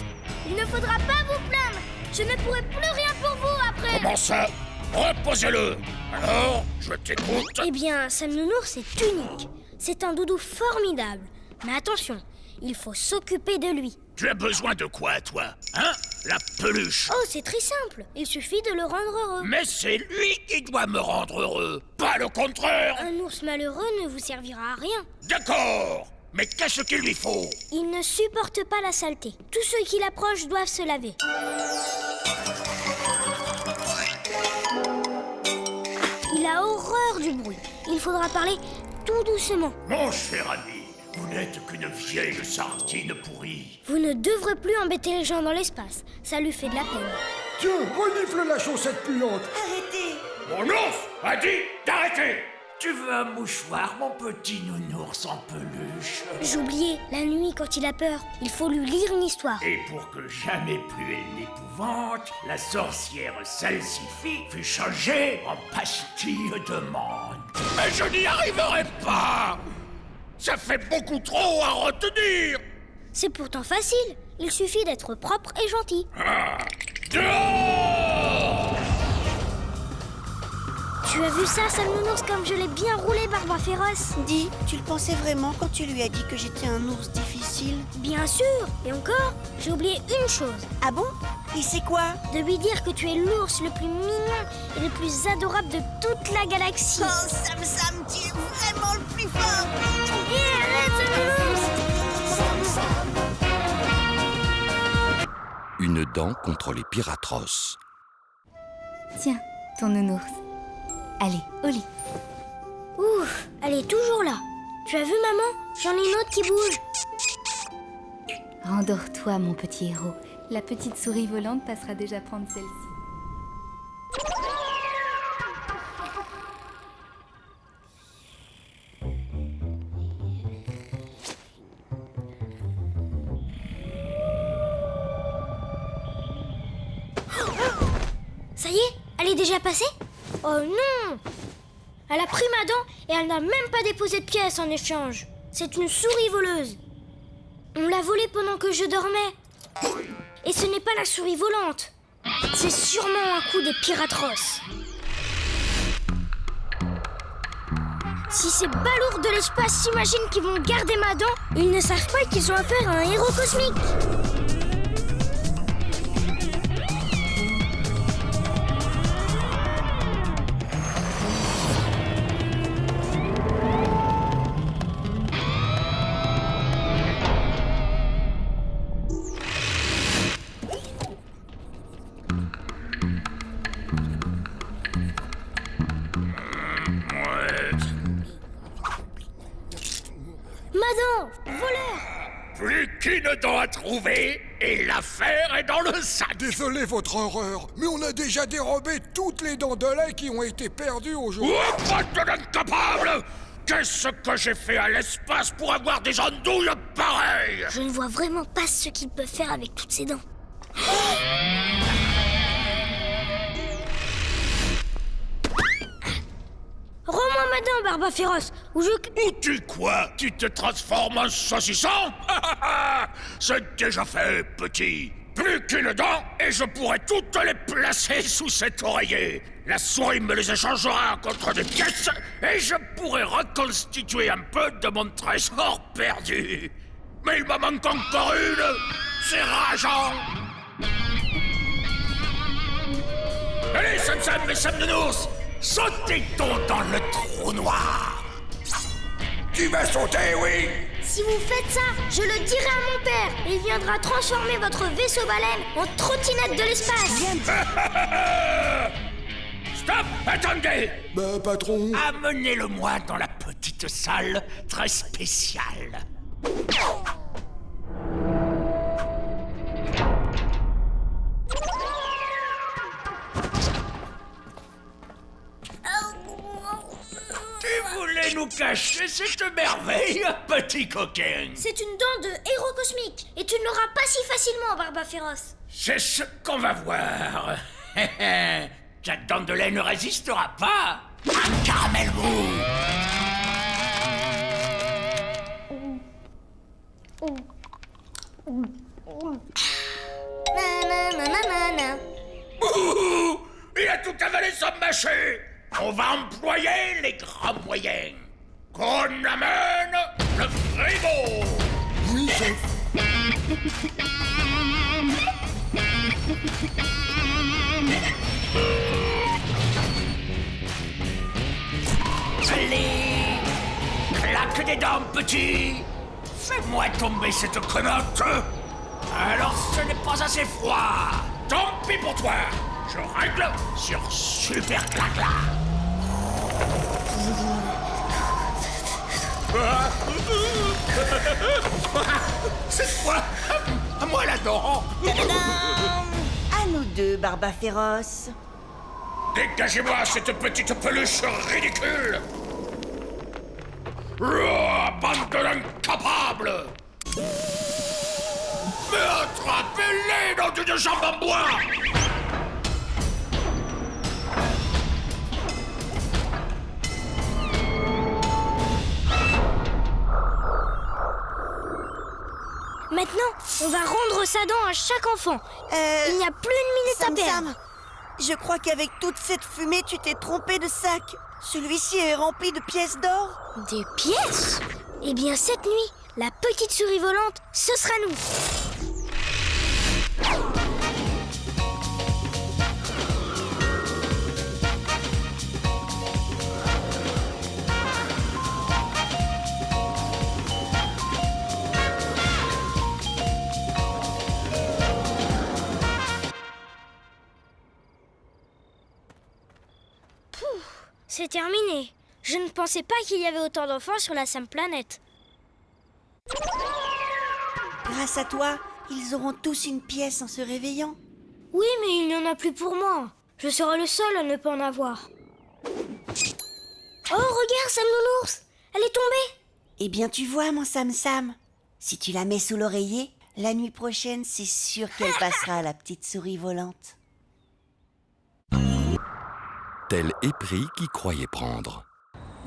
Il ne faudra pas vous plaindre. Je ne pourrai plus rien pour vous après. Comment ça? Reposez-le. Alors, je t'écoute. Eh bien, Sam Nounours est unique. C'est un doudou formidable. Mais attention, il faut s'occuper de lui. Tu as besoin de quoi, toi? Hein? La peluche. Oh, c'est très simple. Il suffit de le rendre heureux. Mais c'est lui qui doit me rendre heureux, pas le contraire. Un ours malheureux ne vous servira à rien. D'accord. Mais qu'est-ce qu'il lui faut? Il ne supporte pas la saleté. Tous ceux qui l'approchent doivent se laver. Il a horreur du bruit. Il faudra parler tout doucement. Mon cher ami, vous n'êtes qu'une vieille sardine pourrie. Vous ne devrez plus embêter les gens dans l'espace. Ça lui fait de la peine. Tiens, renifle la chaussette puante. Arrêtez. Mon ours a dit d'arrêter. Tu veux un mouchoir, mon petit nounours en peluche? J'oubliais, la nuit, quand il a peur, il faut lui lire une histoire. Et pour que jamais plus elle n'épouvante, la sorcière salsifie fut changée en pastille de menthe. Mais je n'y arriverai pas! Ça fait beaucoup trop à retenir! C'est pourtant facile. Il suffit d'être propre et gentil. Ah. Dehors! Tu as vu ça, Sam Nounours, comme je l'ai bien roulé, Barba Féroce? Dis, tu le pensais vraiment quand tu lui as dit que j'étais un ours difficile? Bien sûr. Et encore, j'ai oublié une chose. Ah bon? Et c'est quoi? De lui dire que tu es l'ours le plus mignon et le plus adorable de toute la galaxie. Oh, Sam, tu es vraiment le plus fort. Et arrête, Sam Nounours. Une dent contre les piratros. Tiens, ton nounours. Allez, au lit. Ouf, elle est toujours là. Tu as vu, maman? J'en ai une autre qui bouge. Rendors-toi, mon petit héros. La petite souris volante passera déjà prendre celle-ci. Ça y est, elle est déjà passée? Oh non! Elle a pris ma dent et elle n'a même pas déposé de pièces en échange. C'est une souris voleuse. On l'a volée pendant que je dormais. Et ce n'est pas la souris volante. C'est sûrement un coup des Piratros. Si ces balourds de l'espace s'imaginent qu'ils vont garder ma dent, ils ne savent pas qu'ils ont affaire à un héros cosmique. Madon, voleur! Plus qu'une dent à trouver et l'affaire est dans le sac. Désolé votre horreur, mais on a déjà dérobé toutes les dents de lait qui ont été perdues aujourd'hui. Oh, bande d'incapables! Qu'est-ce que j'ai fait à l'espace pour avoir des andouilles pareilles? Je ne vois vraiment pas ce qu'il peut faire avec toutes ses dents. Rends-moi ma dent, Barba Féroce, ou je... Ou tu quoi? Tu te transformes en saucisson? C'est déjà fait, petit. Plus qu'une dent, et je pourrai toutes les placer sous cet oreiller. La souris me les échangera contre des pièces, et je pourrai reconstituer un peu de mon trésor perdu. Mais il m'en manque encore une. C'est rageant. Allez, Sam-Sam et Sam de Nours, sautez donc dans le trou noir. Tu vas sauter, oui? Si vous faites ça, je le dirai à mon père. Il viendra transformer votre vaisseau baleine en trottinette de l'espace. Stop! Attendez! Bah, patron... Amenez-le-moi dans la petite salle très spéciale. Tu voulais nous cacher cette merveille, petit coquin? C'est une dent de héros cosmique, et tu ne l'auras pas si facilement, Barba Féroce. C'est ce qu'on va voir. Ta dent de lait ne résistera pas. Un caramel mou. Ouh, il a tout avalé sans mâcher. On va employer les grands moyens. Qu'on amène le frigo. Oui, chef. Allez, claque des dents, petit. Fais-moi tomber cette connote. Alors ce n'est pas assez froid. Tant pis pour toi. Je règle sur Super Clacla. Cette fois, à moi la dent. À nous deux, Barba Féroce. Dégagez-moi cette petite peluche ridicule. Bande d'incapables. Mais attrapez-les dans une jambe en bois. Maintenant, on va rendre sa dent à chaque enfant. Il n'y a plus une minute à perdre. Je crois qu'avec toute cette fumée, tu t'es trompé de sac. Celui-ci est rempli de pièces d'or. Des pièces? Eh bien, cette nuit, la petite souris volante, ce sera nous. C'est terminé. Je ne pensais pas qu'il y avait autant d'enfants sur la Sam Planète. Grâce à toi, ils auront tous une pièce en se réveillant. Oui, mais il n'y en a plus pour moi. Je serai le seul à ne pas en avoir. Oh, regarde, Sam Nounours! Elle est tombée! Eh bien, tu vois, mon Sam Sam, si tu la mets sous l'oreiller, la nuit prochaine, c'est sûr qu'elle passera à la petite souris volante. Tel épris qui croyait prendre.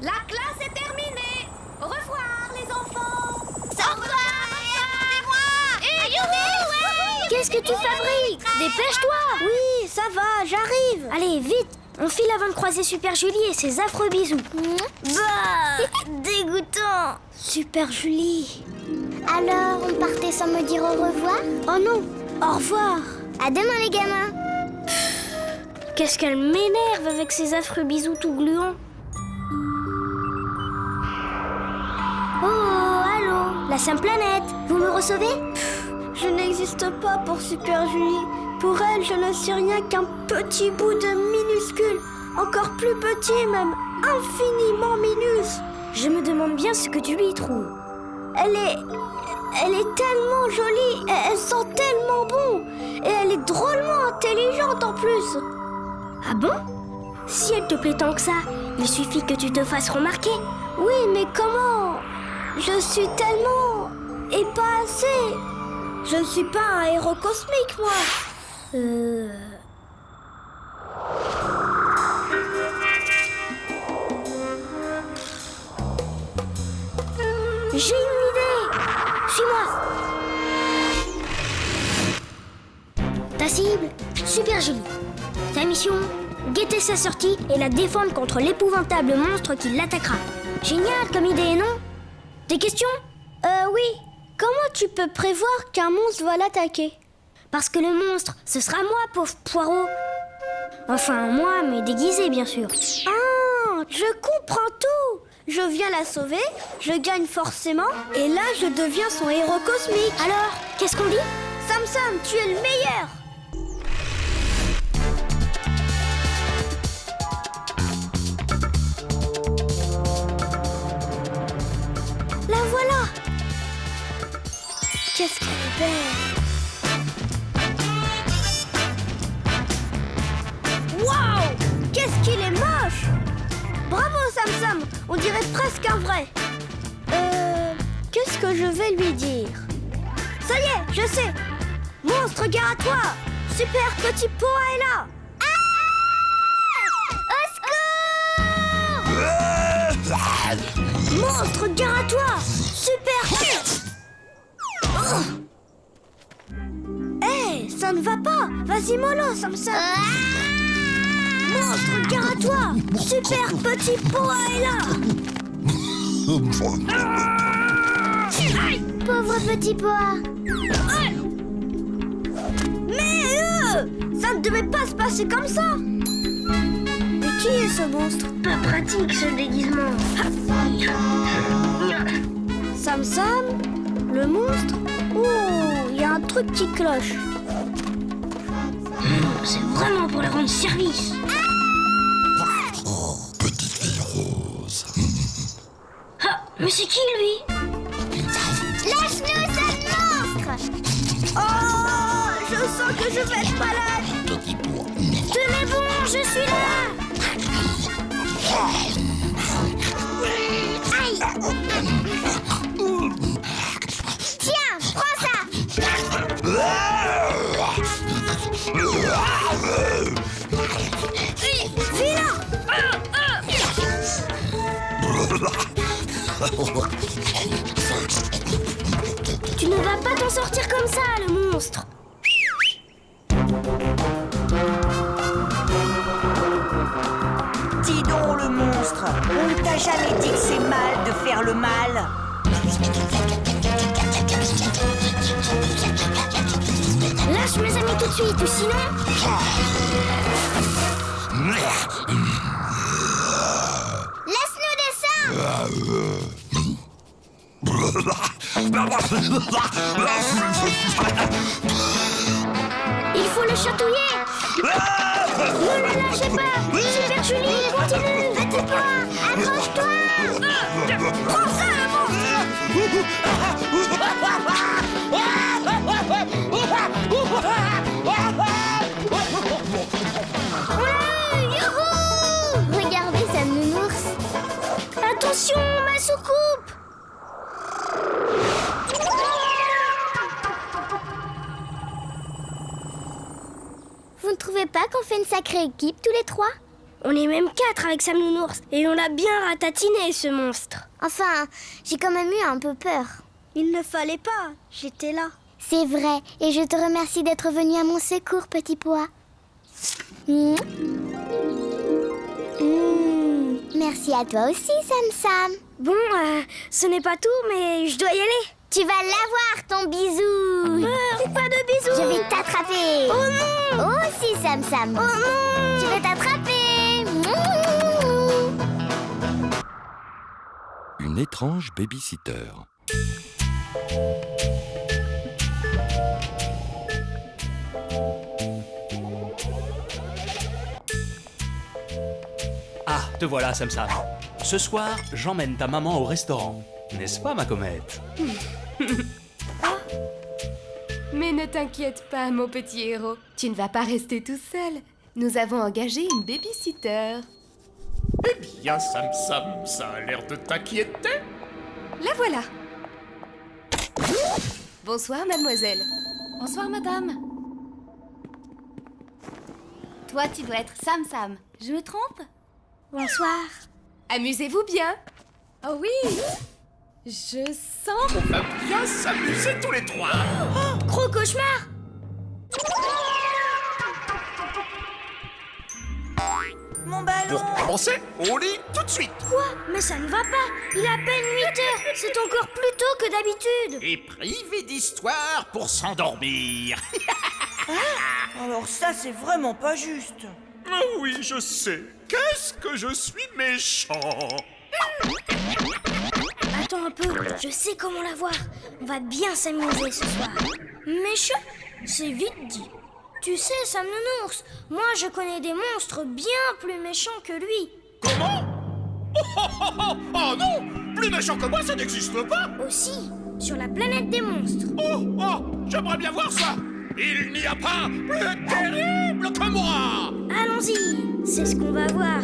La classe est terminée. Au revoir, les enfants. Au revoir! Attendez-moi! Et youhou! Qu'est-ce que tu fabriques? Dépêche-toi! Oui, ça va, j'arrive! Allez, vite! On file avant de croiser Super Julie et ses affreux bisous. Bah, dégoûtant. Super Julie. Alors, on partait sans me dire au revoir? Oh non, au revoir. À demain, les gamins. Qu'est-ce qu'elle m'énerve avec ses affreux bisous tout gluants. Oh, allô, la Sam Planète, vous me recevez? Je n'existe pas pour Super Julie. Pour elle, je ne suis rien qu'un petit bout de minuscule. Encore plus petit, même infiniment minus. Je me demande bien ce que tu lui trouves. Elle est tellement jolie, elle sent tellement bon. Et elle est drôlement intelligente en plus. Ah bon? Si elle te plaît tant que ça, il suffit que tu te fasses remarquer. Oui, mais comment? Je suis tellement... et pas assez. Je ne suis pas un héros cosmique, moi. J'ai une idée. Suis-moi. Ta cible, Super Julie. Ta mission, guetter sa sortie et la défendre contre l'épouvantable monstre qui l'attaquera. Génial comme idée, non? Des questions? Oui. Comment tu peux prévoir qu'un monstre va l'attaquer? Parce que le monstre, ce sera moi, pauvre poireau. Enfin, moi, mais déguisé, bien sûr. Ah, je comprends tout. Je viens la sauver, je gagne forcément, et là, je deviens son héros cosmique. Alors, qu'est-ce qu'on dit? Sam Sam, tu es le meilleur. La voilà. Qu'est-ce qu'elle est belle. Waouh! Qu'est-ce qu'il est moche! Bravo Sam Sam, on dirait presque un vrai. Qu'est-ce que je vais lui dire? Ça y est, je sais. Monstre, gare à toi. Super petit Poa est là. Au secours! Monstre, gare à toi. Super... Hé, ça ne va pas. Vas-y mollo, Sam Sam. Monstre, gare à toi. Super petit Poa est là. Pauvre petit Poa. Mais ça ne devait pas se passer comme ça. Mais qui est ce monstre? Pas pratique ce déguisement. Sam Sam, le monstre? Oh, il y a un truc qui cloche. C'est vraiment pour leur rendre service. Oh, petite fille rose. Ah, mais c'est qui lui? Lâche-nous, sale monstre! Oh, je sens que je vais être malade. Petit pois. Tenez bon, je suis là. Aïe! Tiens, prends ça! Viens! Tu ne vas pas t'en sortir comme ça, le monstre. Dis donc, le monstre, on ne t'a jamais dit que c'est mal de faire le mal. Lâche mes amis tout de suite, ou sinon... Laisse-nous descendre! Il faut le chatouiller. Ne le lâchez pas. Super Julie, continue. Petit Poa, accroche-toi! Prends ça, le monstre. Vous ne trouvez pas qu'on fait une sacrée équipe tous les trois? On est même 4 avec Sam Nounours et on l'a bien ratatiné ce monstre. Enfin, j'ai quand même eu un peu peur. Il ne fallait pas, j'étais là. C'est vrai, et je te remercie d'être venu à mon secours, petit pois. Merci à toi aussi, Sam Sam. Bon, ce n'est pas tout, mais je dois y aller. Tu vas l'avoir, ton bisou. Pas de bisous. Je vais t'attraper. Oh non. Oh si, Sam Sam. Oh non. Je vais t'attraper. Une étrange babysitter. Ah, te voilà, Sam Sam. Ce soir, j'emmène ta maman au restaurant. N'est-ce pas, ma comète? Mais ne t'inquiète pas, mon petit héros. Tu ne vas pas rester tout seul. Nous avons engagé une babysitter. Eh bien, Sam Sam, ça a l'air de t'inquiéter. La voilà. Bonsoir, mademoiselle. Bonsoir, madame. Toi, tu dois être Sam Sam. Je me trompe? Bonsoir. Amusez-vous bien. Oh oui. Je sens... On va bien s'amuser tous les trois. Oh, gros cauchemar. Mon ballon. Pour commencer, au lit tout de suite. Quoi? Mais ça ne va pas. Il est à peine 8 heures. C'est encore plus tôt que d'habitude. Et privé d'histoire pour s'endormir. Alors ça, c'est vraiment pas juste. Ah oui, je sais. Qu'est-ce que je suis méchant. Attends un peu, je sais comment la voir. On va bien s'amuser ce soir. Méchant? C'est vite dit. Tu sais, Sam Nounours, moi je connais des monstres bien plus méchants que lui. Comment? Oh non! Plus méchant que moi, ça n'existe pas. Aussi, sur la planète des monstres. Oh, j'aimerais bien voir ça. Il n'y a pas plus terrible que moi. Allons-y, c'est ce qu'on va voir.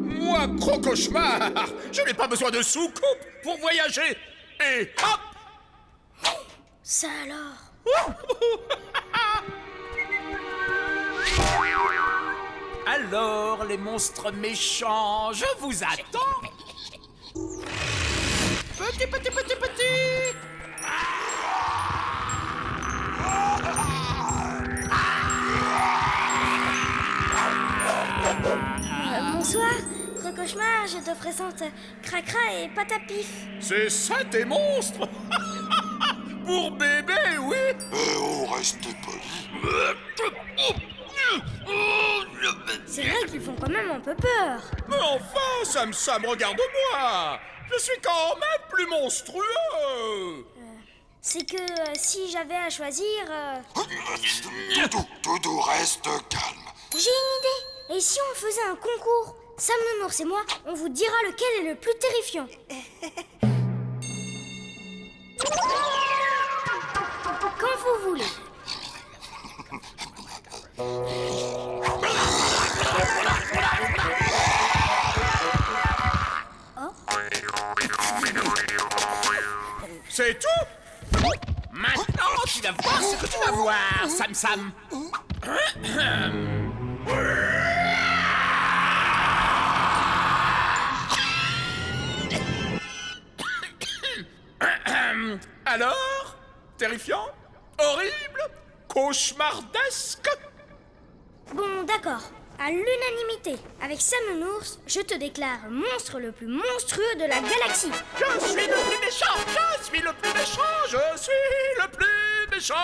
Moi, gros cauchemar, je n'ai pas besoin de soucoupe pour voyager. Et hop! Ça alors? Alors, les monstres méchants, je vous attends. Petit. Bonsoir, gros cauchemar, je te présente Cracra et Patapif. C'est ça tes monstres? Pour bébé, oui. Restez poli. C'est vrai qu'ils font quand même un peu peur. Mais enfin, Sam, regarde-moi. Je suis quand même plus monstrueux. C'est que si j'avais à choisir... Doudou, reste calme. J'ai une idée. Et si on faisait un concours? Sam Nounours et moi, on vous dira lequel est le plus terrifiant. Quand vous voulez. C'est tout? Maintenant, tu vas voir ce que tu vas voir, Sam. Alors? Terrifiant? Horrible? Cauchemardesque? Bon, d'accord. À l'unanimité, avec Sam Nounours, je te déclare monstre le plus monstrueux de la galaxie. Je suis le plus méchant.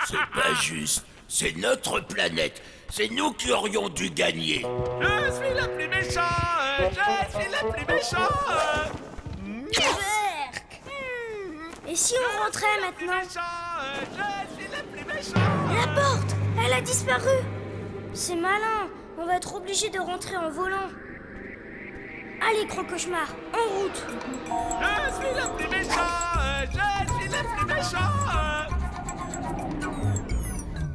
C'est pas juste. C'est notre planète. C'est nous qui aurions dû gagner. Je suis le plus méchant. Et si on rentrait maintenant? Je suis le plus méchant. La porte, elle a disparu. C'est malin. On va être obligé de rentrer en volant. Allez, gros cauchemar, en route. Je suis le plus méchant.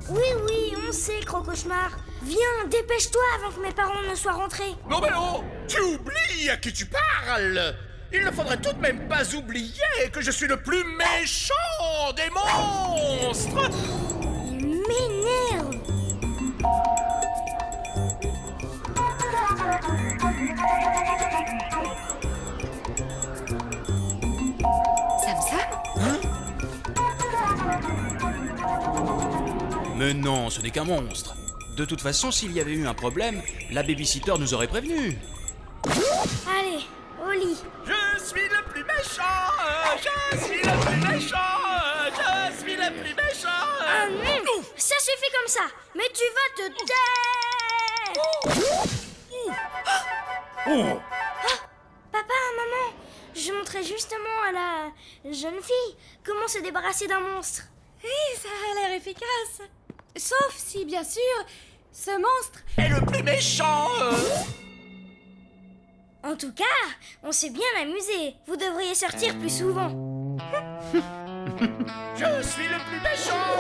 Oui, on sait, gros cauchemar. Viens, dépêche-toi avant que mes parents ne soient rentrés. Non mais oh, tu oublies à qui tu parles. Il ne faudrait tout de même pas oublier que je suis le plus méchant des monstres. Il m'énerve. Mais non, ce n'est qu'un monstre. De toute façon, s'il y avait eu un problème, la babysitter nous aurait prévenus. Allez, au lit. Je suis le plus méchant. Je suis le plus méchant. Je suis le plus méchant. Ça suffit comme ça. Mais tu vas te taire. Papa, maman, je montrais justement à la jeune fille comment se débarrasser d'un monstre. Oui, ça a l'air efficace. Sauf si, bien sûr, ce monstre est le plus méchant. En tout cas, on s'est bien amusé. Vous devriez sortir plus souvent. Je suis le plus méchant.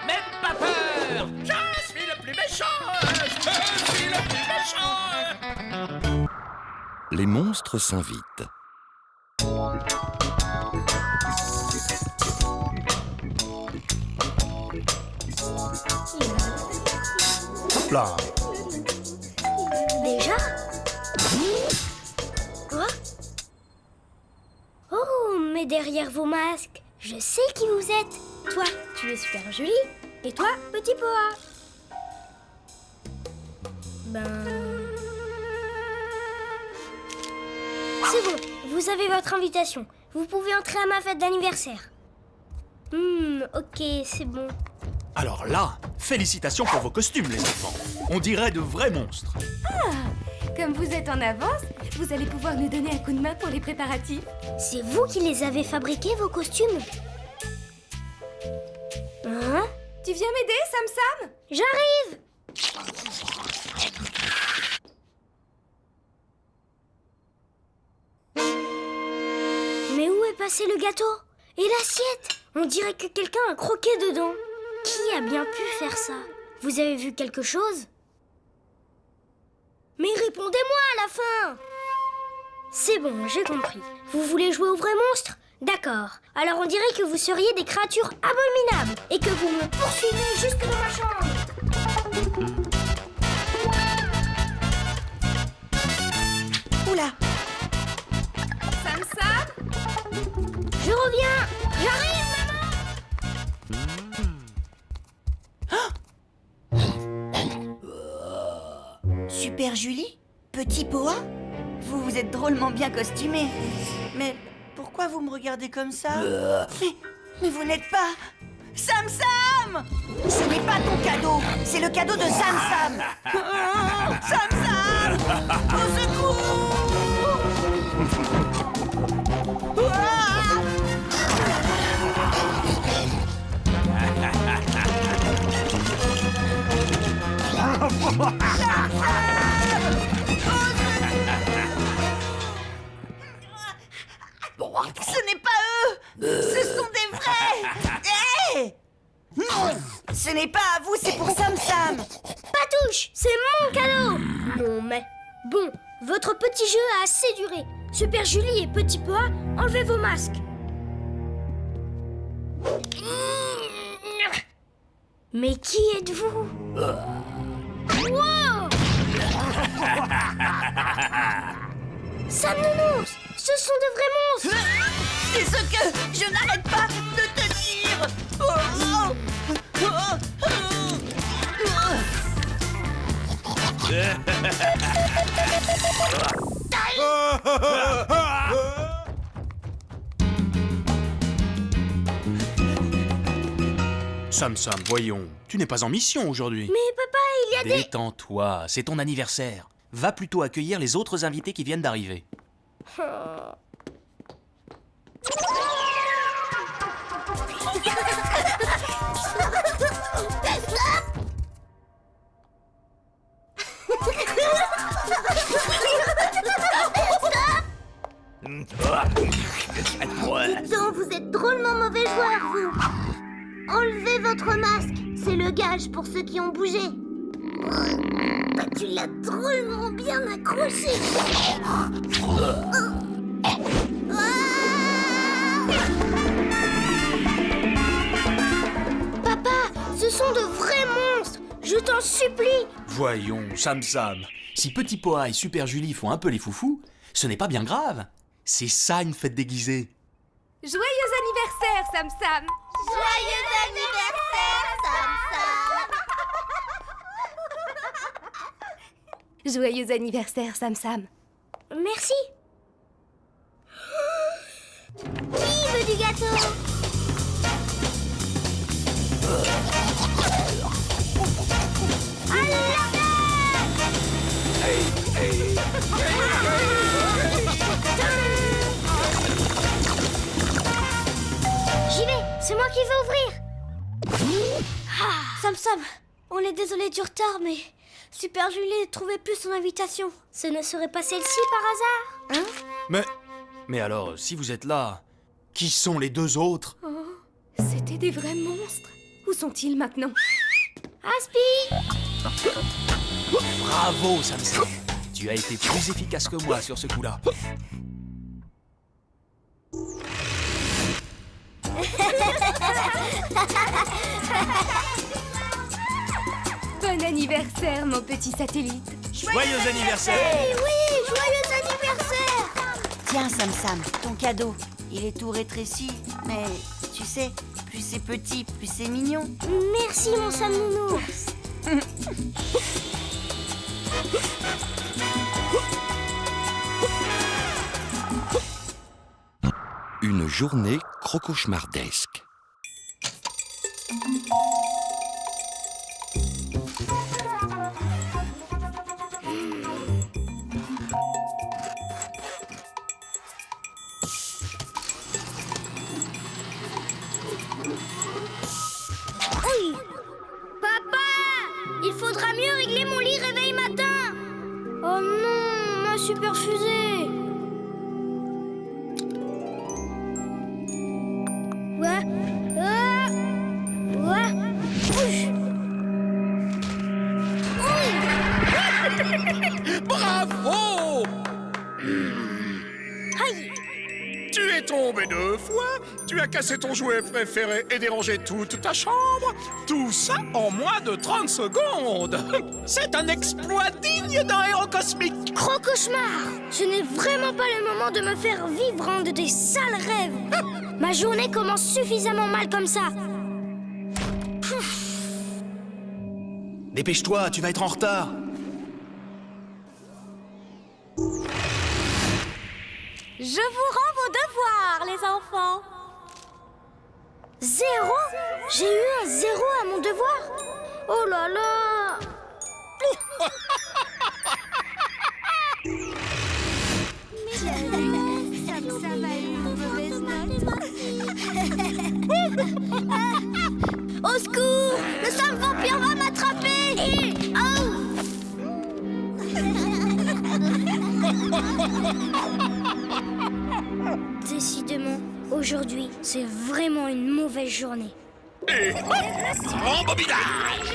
Même pas peur. Je suis le plus méchant. Je suis le plus méchant. Les monstres s'invitent. Hop là. Déjà? Quoi? Oh, mais derrière vos masques, je sais qui vous êtes. Toi, tu es Super Julie. Et toi, Petit Poa. C'est bon, vous avez votre invitation. Vous pouvez entrer à ma fête d'anniversaire. Ok, c'est bon. Alors là, félicitations pour vos costumes, les enfants. On dirait de vrais monstres. Ah, comme vous êtes en avance, vous allez pouvoir nous donner un coup de main pour les préparatifs. C'est vous qui les avez fabriqués, vos costumes? Hein? Tu viens m'aider, Sam Sam? J'arrive! Mais où est passé le gâteau? Et l'assiette? On dirait que quelqu'un a croqué dedans. Qui a bien pu faire ça? Vous avez vu quelque chose? Mais répondez-moi à la fin! C'est bon, j'ai compris. Vous voulez jouer au vrai monstre? D'accord. Alors on dirait que vous seriez des créatures abominables et que vous me poursuivez jusque dans ma chambre. Oula! Sam Sam? Je reviens! J'arrive, maman! Super Julie? Petit Poa? Vous vous êtes drôlement bien costumé. Mais pourquoi vous me regardez comme ça? Mais vous n'êtes pas... Sam Sam! Ce n'est pas ton cadeau, c'est le cadeau de Sam Sam. Sam Sam! Au secours! Ce n'est pas eux! Ce sont des vrais! Hey! Non! Ce n'est pas à vous, c'est pour Sam Sam! Patouche, c'est mon cadeau! Non mais... Bon, votre petit jeu a assez duré. Super Julie et Petit Poa, enlevez vos masques. Mais qui êtes-vous? Wow! Sam Nounours, ce sont de vrais monstres! C'est ce que je n'arrête pas de te dire! Sam Sam, voyons, tu n'es pas en mission aujourd'hui. Mais papa, il y a des... Détends-toi, c'est ton anniversaire. Va plutôt accueillir les autres invités qui viennent d'arriver. Dis vous êtes drôlement mauvais joueurs, vous. Enlevez votre masque, c'est le gage pour ceux qui ont bougé. Bah, tu l'as drôlement bien accroché. Papa, ce sont de vrais monstres. Je t'en supplie. Voyons, Sam Sam, si Petit Poa et Super Julie font un peu les foufous, ce n'est pas bien grave. C'est ça une fête déguisée. Joyeux anniversaire, Sam Sam. Joyeux anniversaire, Sam Sam. Joyeux anniversaire, Sam Sam. Merci. Qui veut du gâteau? J'y vais, c'est moi qui vais ouvrir. Sam Sam, on est désolé du retard, mais Super Julie ne trouvait plus son invitation. Ce ne serait pas celle-ci par hasard, hein? Mais alors, si vous êtes là, qui sont les deux autres? Oh, c'était des vrais monstres. Où sont-ils maintenant? Aspi! Bravo, Sam Sam. Tu as été plus efficace que moi sur ce coup-là. Bon anniversaire, mon petit satellite. Joyeux anniversaire! Eh oui, joyeux anniversaire! Tiens, Sam Sam, ton cadeau. Il est tout rétréci, mais tu sais, plus c'est petit, plus c'est mignon. Merci, mon Sam Nounours. Une journée crocauchemardesque. Oui. Papa, il faudra mieux régler mon lit réveil matin. Oh non, ma super fusée. Ouais. Ouais. Bravo! Aïe. Tu es tombé 2 fois, tu as cassé ton jouet préféré et dérangé toute ta chambre. Tout ça en moins de 30 secondes. C'est un exploit digne d'un héros cosmique. Gros cauchemar. Ce n'est vraiment pas le moment de me faire vivre un de tes sales rêves. Ma journée commence suffisamment mal comme ça. Dépêche-toi, tu vas être en retard. Je vous rends vos devoirs, les enfants. 0? J'ai eu un 0 à mon devoir? Oh là là. Sam a eu une mauvaise note. Au secours! Le sale vampire va m'attraper! Décidément, aujourd'hui, c'est vraiment une mauvaise journée. Et hop, rembobinage!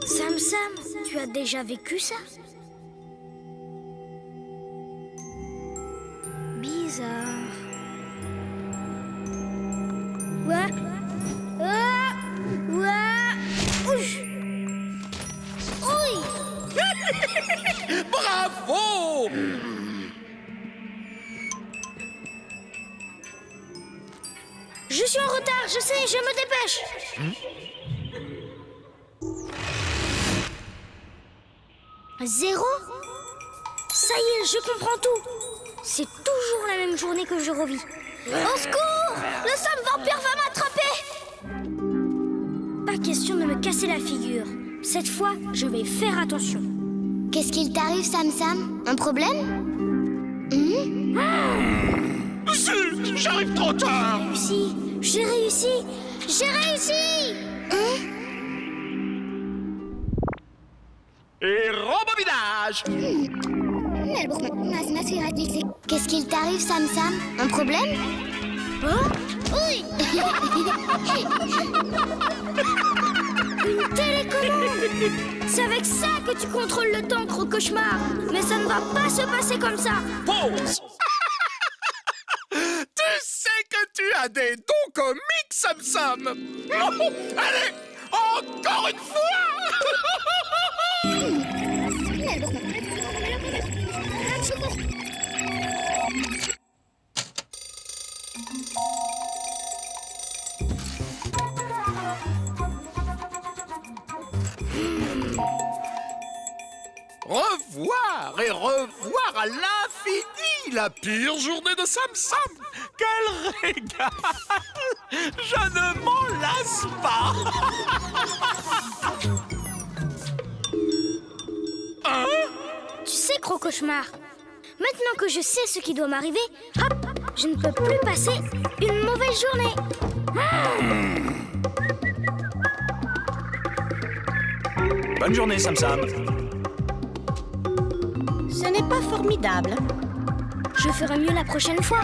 Sam Sam, tu as déjà vécu ça? Bizarre. Ouais. Bravo! Je suis en retard, je sais, je me dépêche. 0? Ça y est, je comprends tout. C'est toujours la même journée que je revis. Au secours! Le sale vampire va m'attraper! Pas question de me casser la figure. Cette fois, je vais faire attention. Qu'est-ce qu'il t'arrive, Sam Sam? Un problème? Zut, j'arrive trop tard! J'ai réussi. J'ai réussi! Hein? Et rebobinage! Qu'est-ce qu'il t'arrive, Sam Sam? Un problème? Oh? Oui! Une télécommande! C'est avec ça que tu contrôles le temps, gros cauchemar! Mais ça ne va pas se passer comme ça! Pause! Tu sais que tu as des dons comiques, Sam Sam! Allez, encore une fois! Revoir et revoir à l'infini la pire journée de Sam Sam. Quel régal! Je ne m'en lasse pas. Hein? Tu sais, gros cauchemar, maintenant que je sais ce qui doit m'arriver, hop, je ne peux plus passer une mauvaise journée. Bonne journée, Sam Sam. Ce n'est pas formidable. Je ferai mieux la prochaine fois.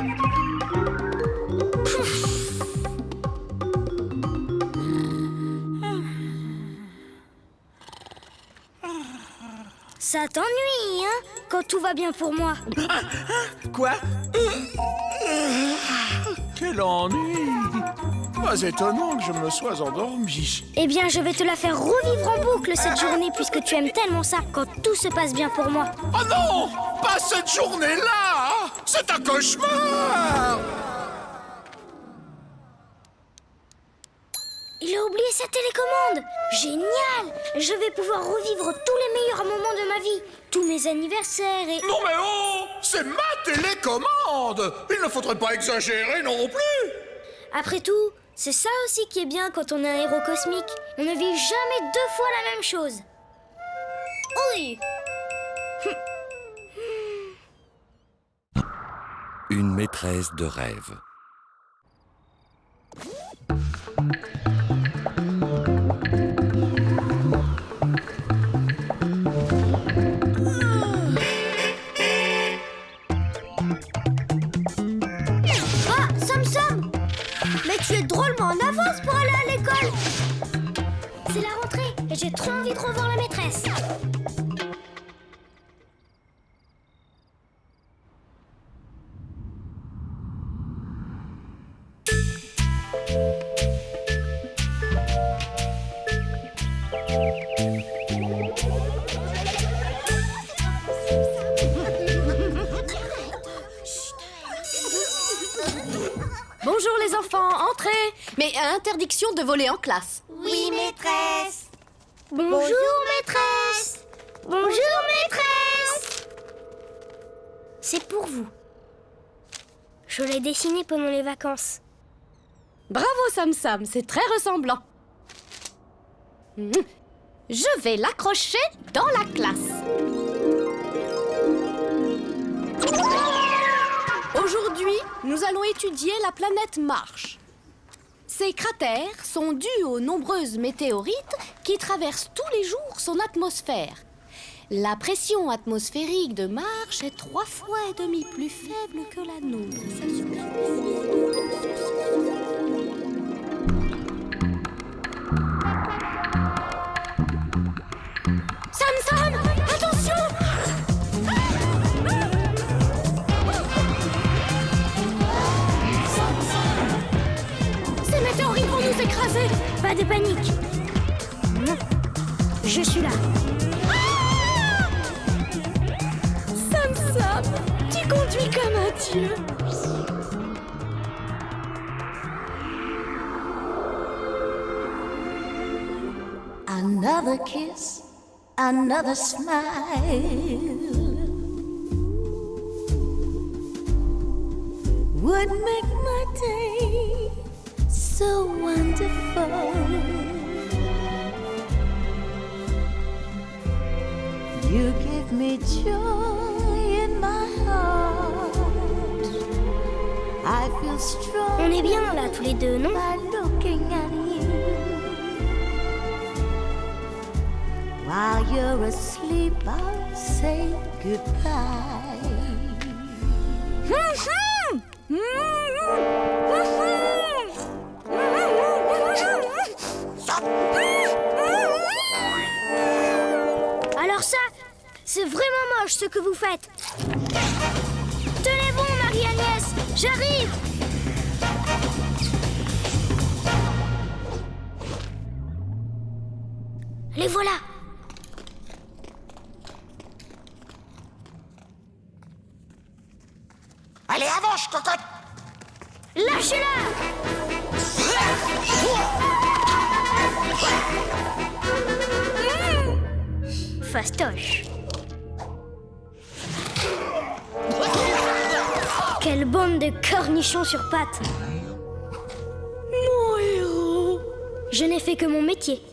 Ça t'ennuie, hein, quand tout va bien pour moi. Quoi? Quel ennui! Pas étonnant que je me sois endormi. Eh bien, je vais te la faire revivre en boucle cette journée, puisque tu aimes tellement ça quand tout se passe bien pour moi. Oh non! Pas cette journée-là! C'est un cauchemar! Il a oublié sa télécommande! Génial! Je vais pouvoir revivre tous les meilleurs moments de ma vie. Tous mes anniversaires et... Non mais oh! C'est ma télécommande! Il ne faudrait pas exagérer non plus! Après tout, c'est ça aussi qui est bien quand on est un héros cosmique. On ne vit jamais deux fois la même chose. Oui! Une maîtresse de rêve. Ah, Sam Sam! Mais tu es drôlement en avance pour aller à l'école! C'est la rentrée et j'ai trop envie de revoir la maîtresse. Bonjour les enfants, entrez! Mais interdiction de voler en classe. Oui, maîtresse. Bonjour, maîtresse. Bonjour, maîtresse. C'est pour vous. Je l'ai dessiné pendant les vacances. Bravo Sam Sam, c'est très ressemblant. Je vais l'accrocher dans la classe. Aujourd'hui, nous allons étudier la planète Mars. Ces cratères sont dus aux nombreuses météorites qui traversent tous les jours son atmosphère. La pression atmosphérique de Mars est 3,5 fois plus faible que la nôtre. Sam Sam, attention! Ces météorites vont nous écraser. Pas de panique. Non, je suis là. Sam Sam, tu conduis comme un dieu. Another kiss, another smile would make my day so wonderful. You give me joy in my heart. I feel strong. On est bien là tous les deux, non? I look looking at you. While you're asleep, I'll say goodbye. Alors ça, c'est vraiment moche ce que vous faites. Tenez bon, Marie-Agnès, j'arrive. Les voilà. Allez, avance, cocotte! Lâchez-la! Fastoche. Quelle bande de cornichons sur pattes. Mon héros. Je n'ai fait que mon métier.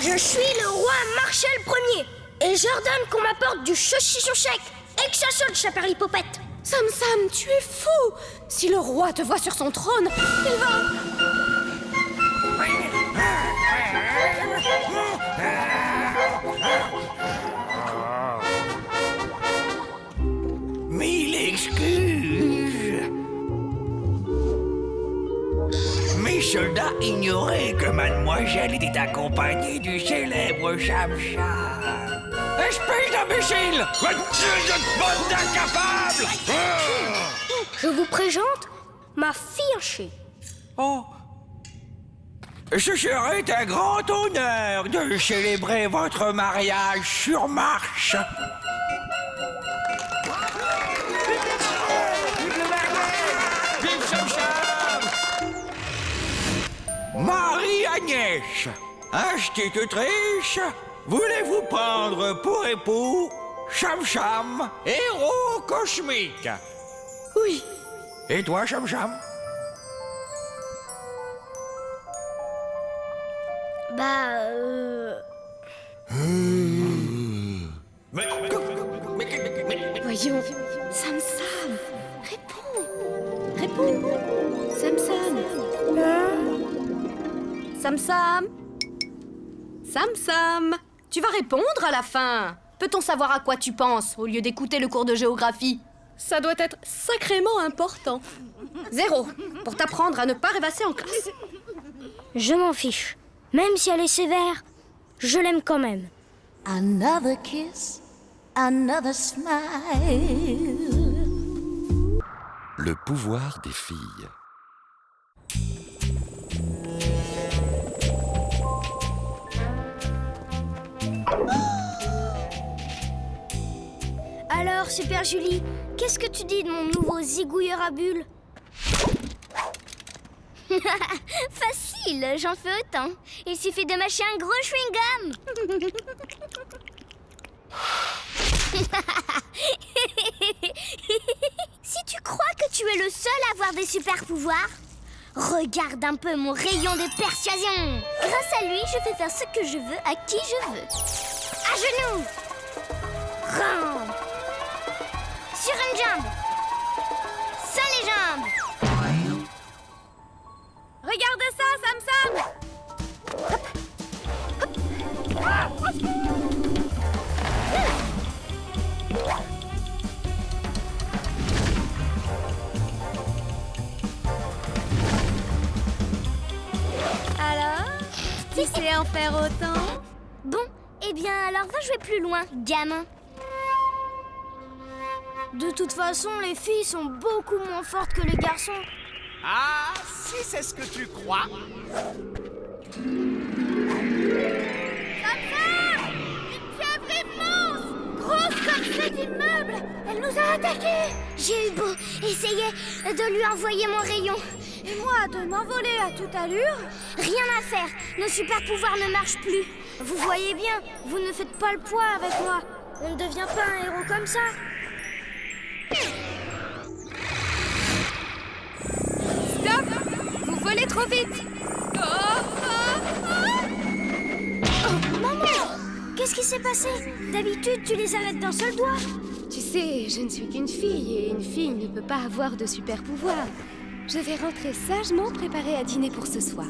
Je suis le roi Marshall Ier et j'ordonne qu'on m'apporte du saucisson sec et que ça saute, chaperlipopette. Sam Sam, tu es fou! Si le roi te voit sur son trône, il va... Mille excuses. Mes soldats ignoraient que mademoiselle était accompagnée du célèbre Cham-Cham. Espèce d'imbécile! Bande d'incapables! Je vous présente ma fiancée. Oh! Ce serait un grand honneur de célébrer votre mariage sur marche. Vive Cham-Cham! Marie-Agnès, institutrice, voulez-vous prendre pour époux Cham-Cham, héros cosmique? Oui. Et toi, Cham-Cham? Voyons, Sam Sam, réponds. Sam Sam. Sam Sam. Sam Sam. Tu vas répondre à la fin. Peut-on savoir à quoi tu penses au lieu d'écouter le cours de géographie? Ça doit être sacrément important. 0 pour t'apprendre à ne pas rêvasser en classe. Je m'en fiche. Même si elle est sévère, je l'aime quand même. Another kiss, another smile. Le pouvoir des filles. Alors, Super Julie, qu'est-ce que tu dis de mon nouveau zigouilleur à bulles? Facile, j'en fais autant. Il suffit de mâcher un gros chewing-gum. Si tu crois que tu es le seul à avoir des super-pouvoirs, regarde un peu mon rayon de persuasion. Grâce à lui, je fais faire ce que je veux à qui je veux. À genoux. Rampe. Sur une jambe. Sans les jambes. Regarde ça, Sam Sam. Alors, tu sais en faire autant? Bon, eh bien alors va jouer plus loin, gamin. De toute façon, les filles sont beaucoup moins fortes que les garçons. Ah, si c'est ce que tu crois. Une pieuvre immense, grosse comme cet immeuble. Elle nous a attaqués. J'ai eu beau essayer de lui envoyer mon rayon. Et moi, de m'envoler à toute allure? Rien à faire, nos super pouvoirs ne marchent plus. Vous voyez bien, vous ne faites pas le poids avec moi. On ne devient pas un héros comme ça. Stop! Vous volez trop vite. Oh, maman! Qu'est-ce qui s'est passé? D'habitude, tu les arrêtes d'un seul doigt. Tu sais, je ne suis qu'une fille et une fille ne peut pas avoir de super pouvoir. Je vais rentrer sagement préparée à dîner pour ce soir.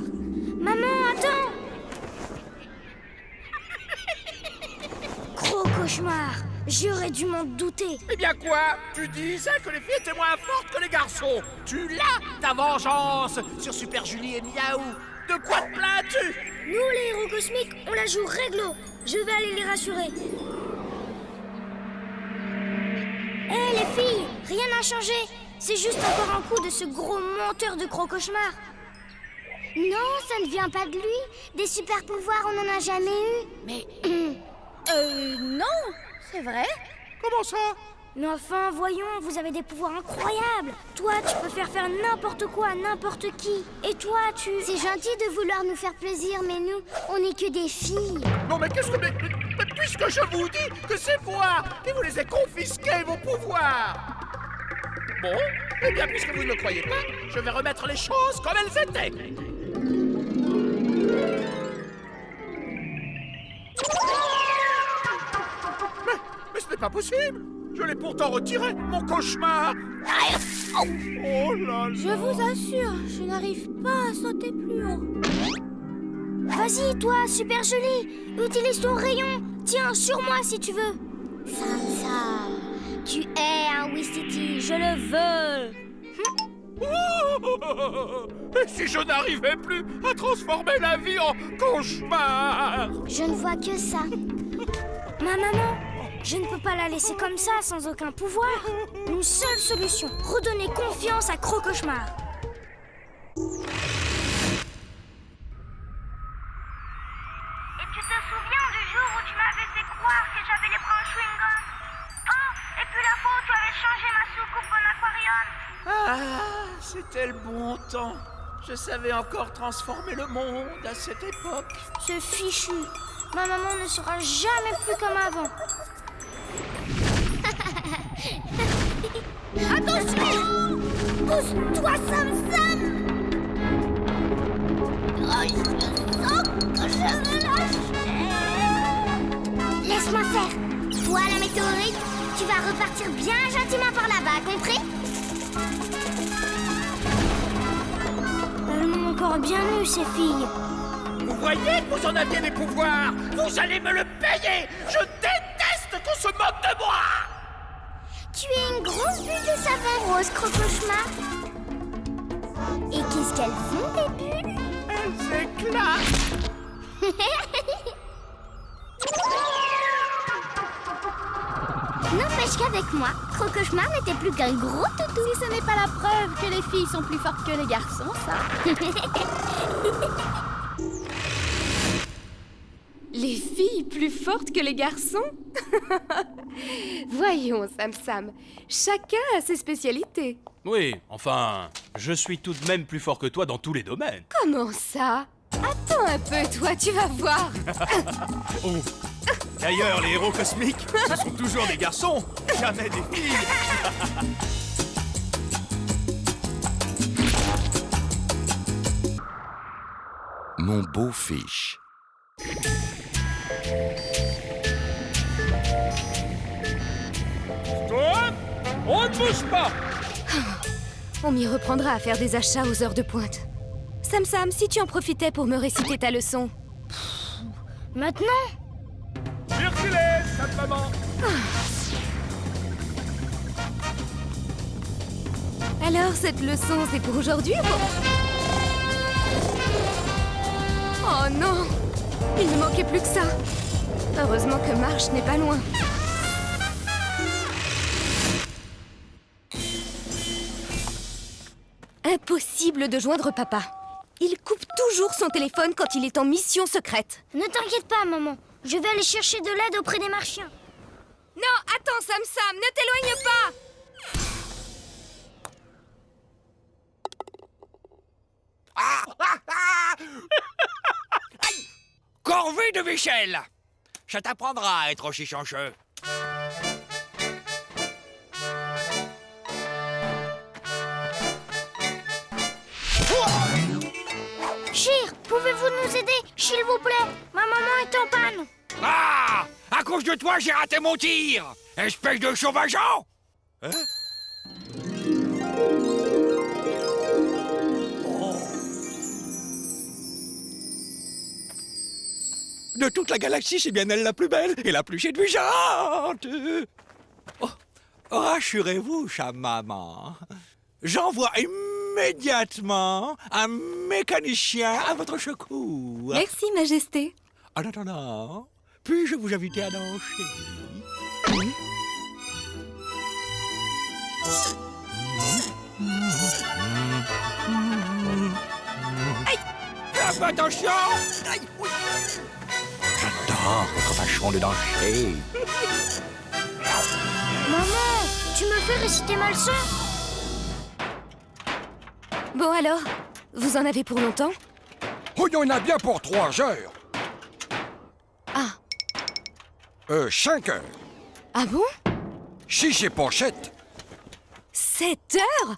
Maman, attends! Gros cauchemar! J'aurais dû m'en douter. Eh bien quoi? Tu disais que les filles étaient moins fortes que les garçons. Tu l'as, ta vengeance sur Super Julie et Miaou. De quoi te plains-tu? Nous, les héros cosmiques, on la joue réglo. Je vais aller les rassurer. Hé, les filles, rien n'a changé. C'est juste encore un coup de ce gros menteur de gros cauchemar. Non, ça ne vient pas de lui. Des super pouvoirs, on n'en a jamais eu. Mais... non, c'est vrai. Comment ça? Mais enfin, voyons, vous avez des pouvoirs incroyables. Toi, tu peux faire n'importe quoi à n'importe qui. Et toi, tu... C'est gentil de vouloir nous faire plaisir, mais nous, on n'est que des filles. Non mais qu'est-ce que... Mais puisque je vous dis que c'est moi qui vous les ai confisqués, vos pouvoirs. Bon, eh bien, puisque vous ne le croyez pas, je vais remettre les choses comme elles étaient. Mais ce n'est pas possible. Je l'ai pourtant retiré, mon cauchemar. Oh là là. Je vous assure, je n'arrive pas à sauter plus haut. Vas-y, toi, Super Julie, utilise ton rayon. Tiens, sur moi si tu veux. Ça, tu es un Wistiti, je le veux. Et si je n'arrivais plus à transformer la vie en cauchemar? Je ne vois que ça. Ma maman, je ne peux pas la laisser comme ça, sans aucun pouvoir. Une seule solution, redonner confiance à Gros Cauchemar. Et tu te souviens du jour où tu m'avais fait croire que j'avais les bras en chewing-gum? Oh, et puis la fois où tu avais changé ma soucoupe en aquarium? Ah, c'était le bon temps. Je savais encore transformer le monde à cette époque. C'est fichu. Ma maman ne sera jamais plus comme avant. Attention! Pousse-toi, Sam Sam! Oh, je sens que je me lâche. Laisse-moi faire. Toi, la météorite, tu vas repartir bien gentiment par là-bas, compris? Elles m'ont encore bien eu, ces filles. Vous voyez que vous en aviez des pouvoirs. Vous allez me le payer. Je déteste qu'on se moque de moi. Tu es une grosse bulle de savon rose, Gros Cauchemar. Et qu'est-ce qu'elles font, les bulles? Elles éclatent. N'empêche qu'avec moi, Gros Cauchemar n'était plus qu'un gros toutou. Si ce n'est pas la preuve que les filles sont plus fortes que les garçons, ça. Les filles plus fortes que les garçons? Voyons, Sam Sam, chacun a ses spécialités. Oui, enfin, je suis tout de même plus fort que toi dans tous les domaines. Comment ça? Attends un peu, toi, tu vas voir. Oh. D'ailleurs, les héros cosmiques, ce sont toujours des garçons, jamais des filles. Mon beau fiche. Stop! On ne bouge pas. On m'y reprendra à faire des achats aux heures de pointe. Sam Sam, si tu en profitais pour me réciter ta leçon. Maintenant? Circulez, cette maman. Alors, cette leçon, c'est pour aujourd'hui ou pour... Oh non! Il ne manquait plus que ça. Heureusement que Marche n'est pas loin. Impossible de joindre papa. Il coupe toujours son téléphone quand il est en mission secrète. Ne t'inquiète pas, maman. Je vais aller chercher de l'aide auprès des Martiens. Non, attends, Sam Sam, ne t'éloigne pas! Corvée de Michel! Ça t'apprendra à être aussi chanceux. Chir, pouvez-vous nous aider, s'il vous plaît? Ma maman est en panne. Ah! À cause de toi, j'ai raté mon tir! Espèce de sauvageant! Hein? De toute la galaxie, c'est bien elle la plus belle et la plus séduisante. Oh, rassurez-vous, chère maman. J'envoie immédiatement un mécanicien à votre secours. Merci, Majesté. En attendant, puis-je vous inviter à danser? Aïe! Fais attention! Aïe, oui. J'adore votre façon de danser. Maman, tu me fais réciter ma leçon? Bon alors, vous en avez pour longtemps? Oh, il y en a bien pour 3 heures. Ah. 5 heures. Ah bon? Si c'est pour 7. 7 heures?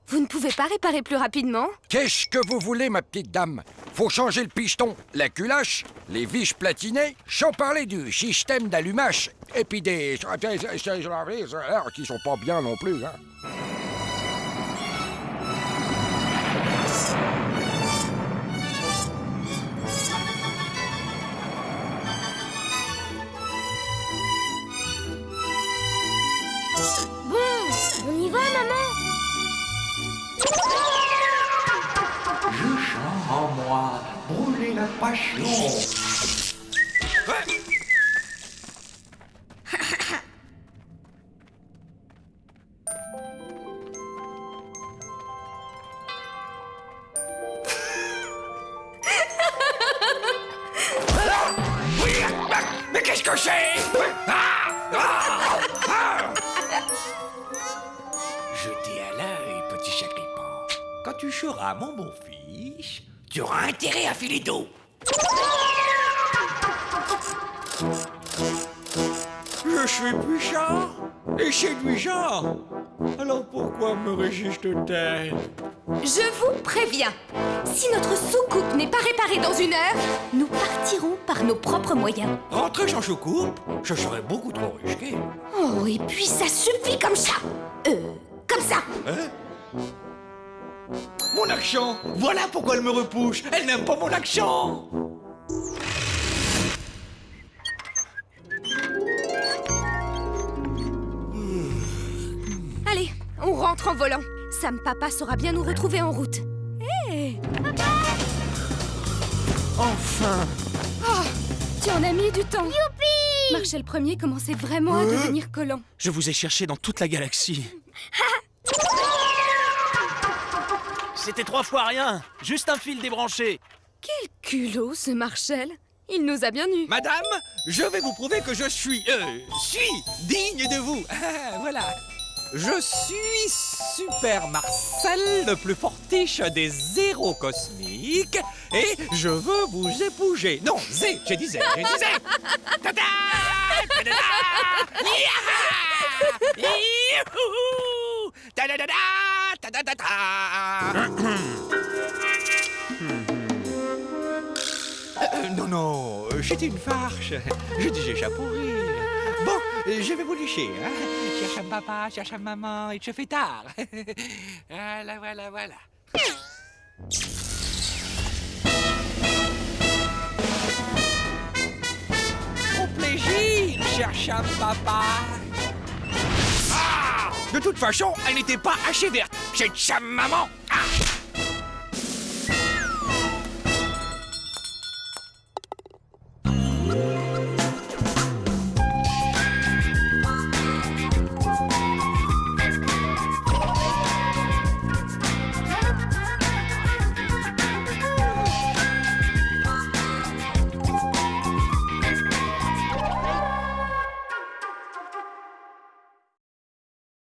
Vous ne pouvez pas réparer plus rapidement? Qu'est-ce que vous voulez, ma petite dame? Faut changer le piston, la culache, les vis platinées, sans parler du système d'allumage. Et puis des qui sont pas bien non plus, hein. Bon, on y va, maman? Je sens en moi brûler la passion. Mais qu'est-ce que c'est? Jetez à l'œil, petit sacripant. Quand tu seras mon beau-fils, tu auras intérêt à filer d'eau. Je suis puissant et séduisant. Alors pourquoi me résiste-t-elle? Je vous préviens, si notre soucoupe n'est pas réparée dans 1 heure, nous partirons par nos propres moyens. Rentrer sans soucoupe, ce serait beaucoup trop risqué. Oh, et puis ça suffit comme ça. Comme ça. Hein? Mon accent! Voilà pourquoi elle me repousse! Elle n'aime pas mon accent! Allez, on rentre en volant. Sam Papa saura bien nous retrouver en route. Hé, Papa! Enfin! Oh, tu en as mis du temps. Youpi! Marshall Premier commençait vraiment à devenir collant. Je vous ai cherché dans toute la galaxie. C'était 3 fois rien. Juste un fil débranché. Quel culot, ce Marshall. Il nous a bien eus. Madame, je vais vous prouver que je suis digne de vous. Ah, voilà. Je suis Super Marcel, le plus fortiche des zéros cosmiques, et je veux vous épouser. Non, j'ai dit zé. Tada! Tada! Yaha! Youhou! Tadadada! Tadadada! Non, c'était une farce. Je disais ça pour rire. Bon, je vais vous lécher, hein. Cherche un papa, cherche un maman, il se fait tard. Voilà. Au plaisir, cherche un papa. Ah! De toute façon, elle n'était pas assez verte, cette maman.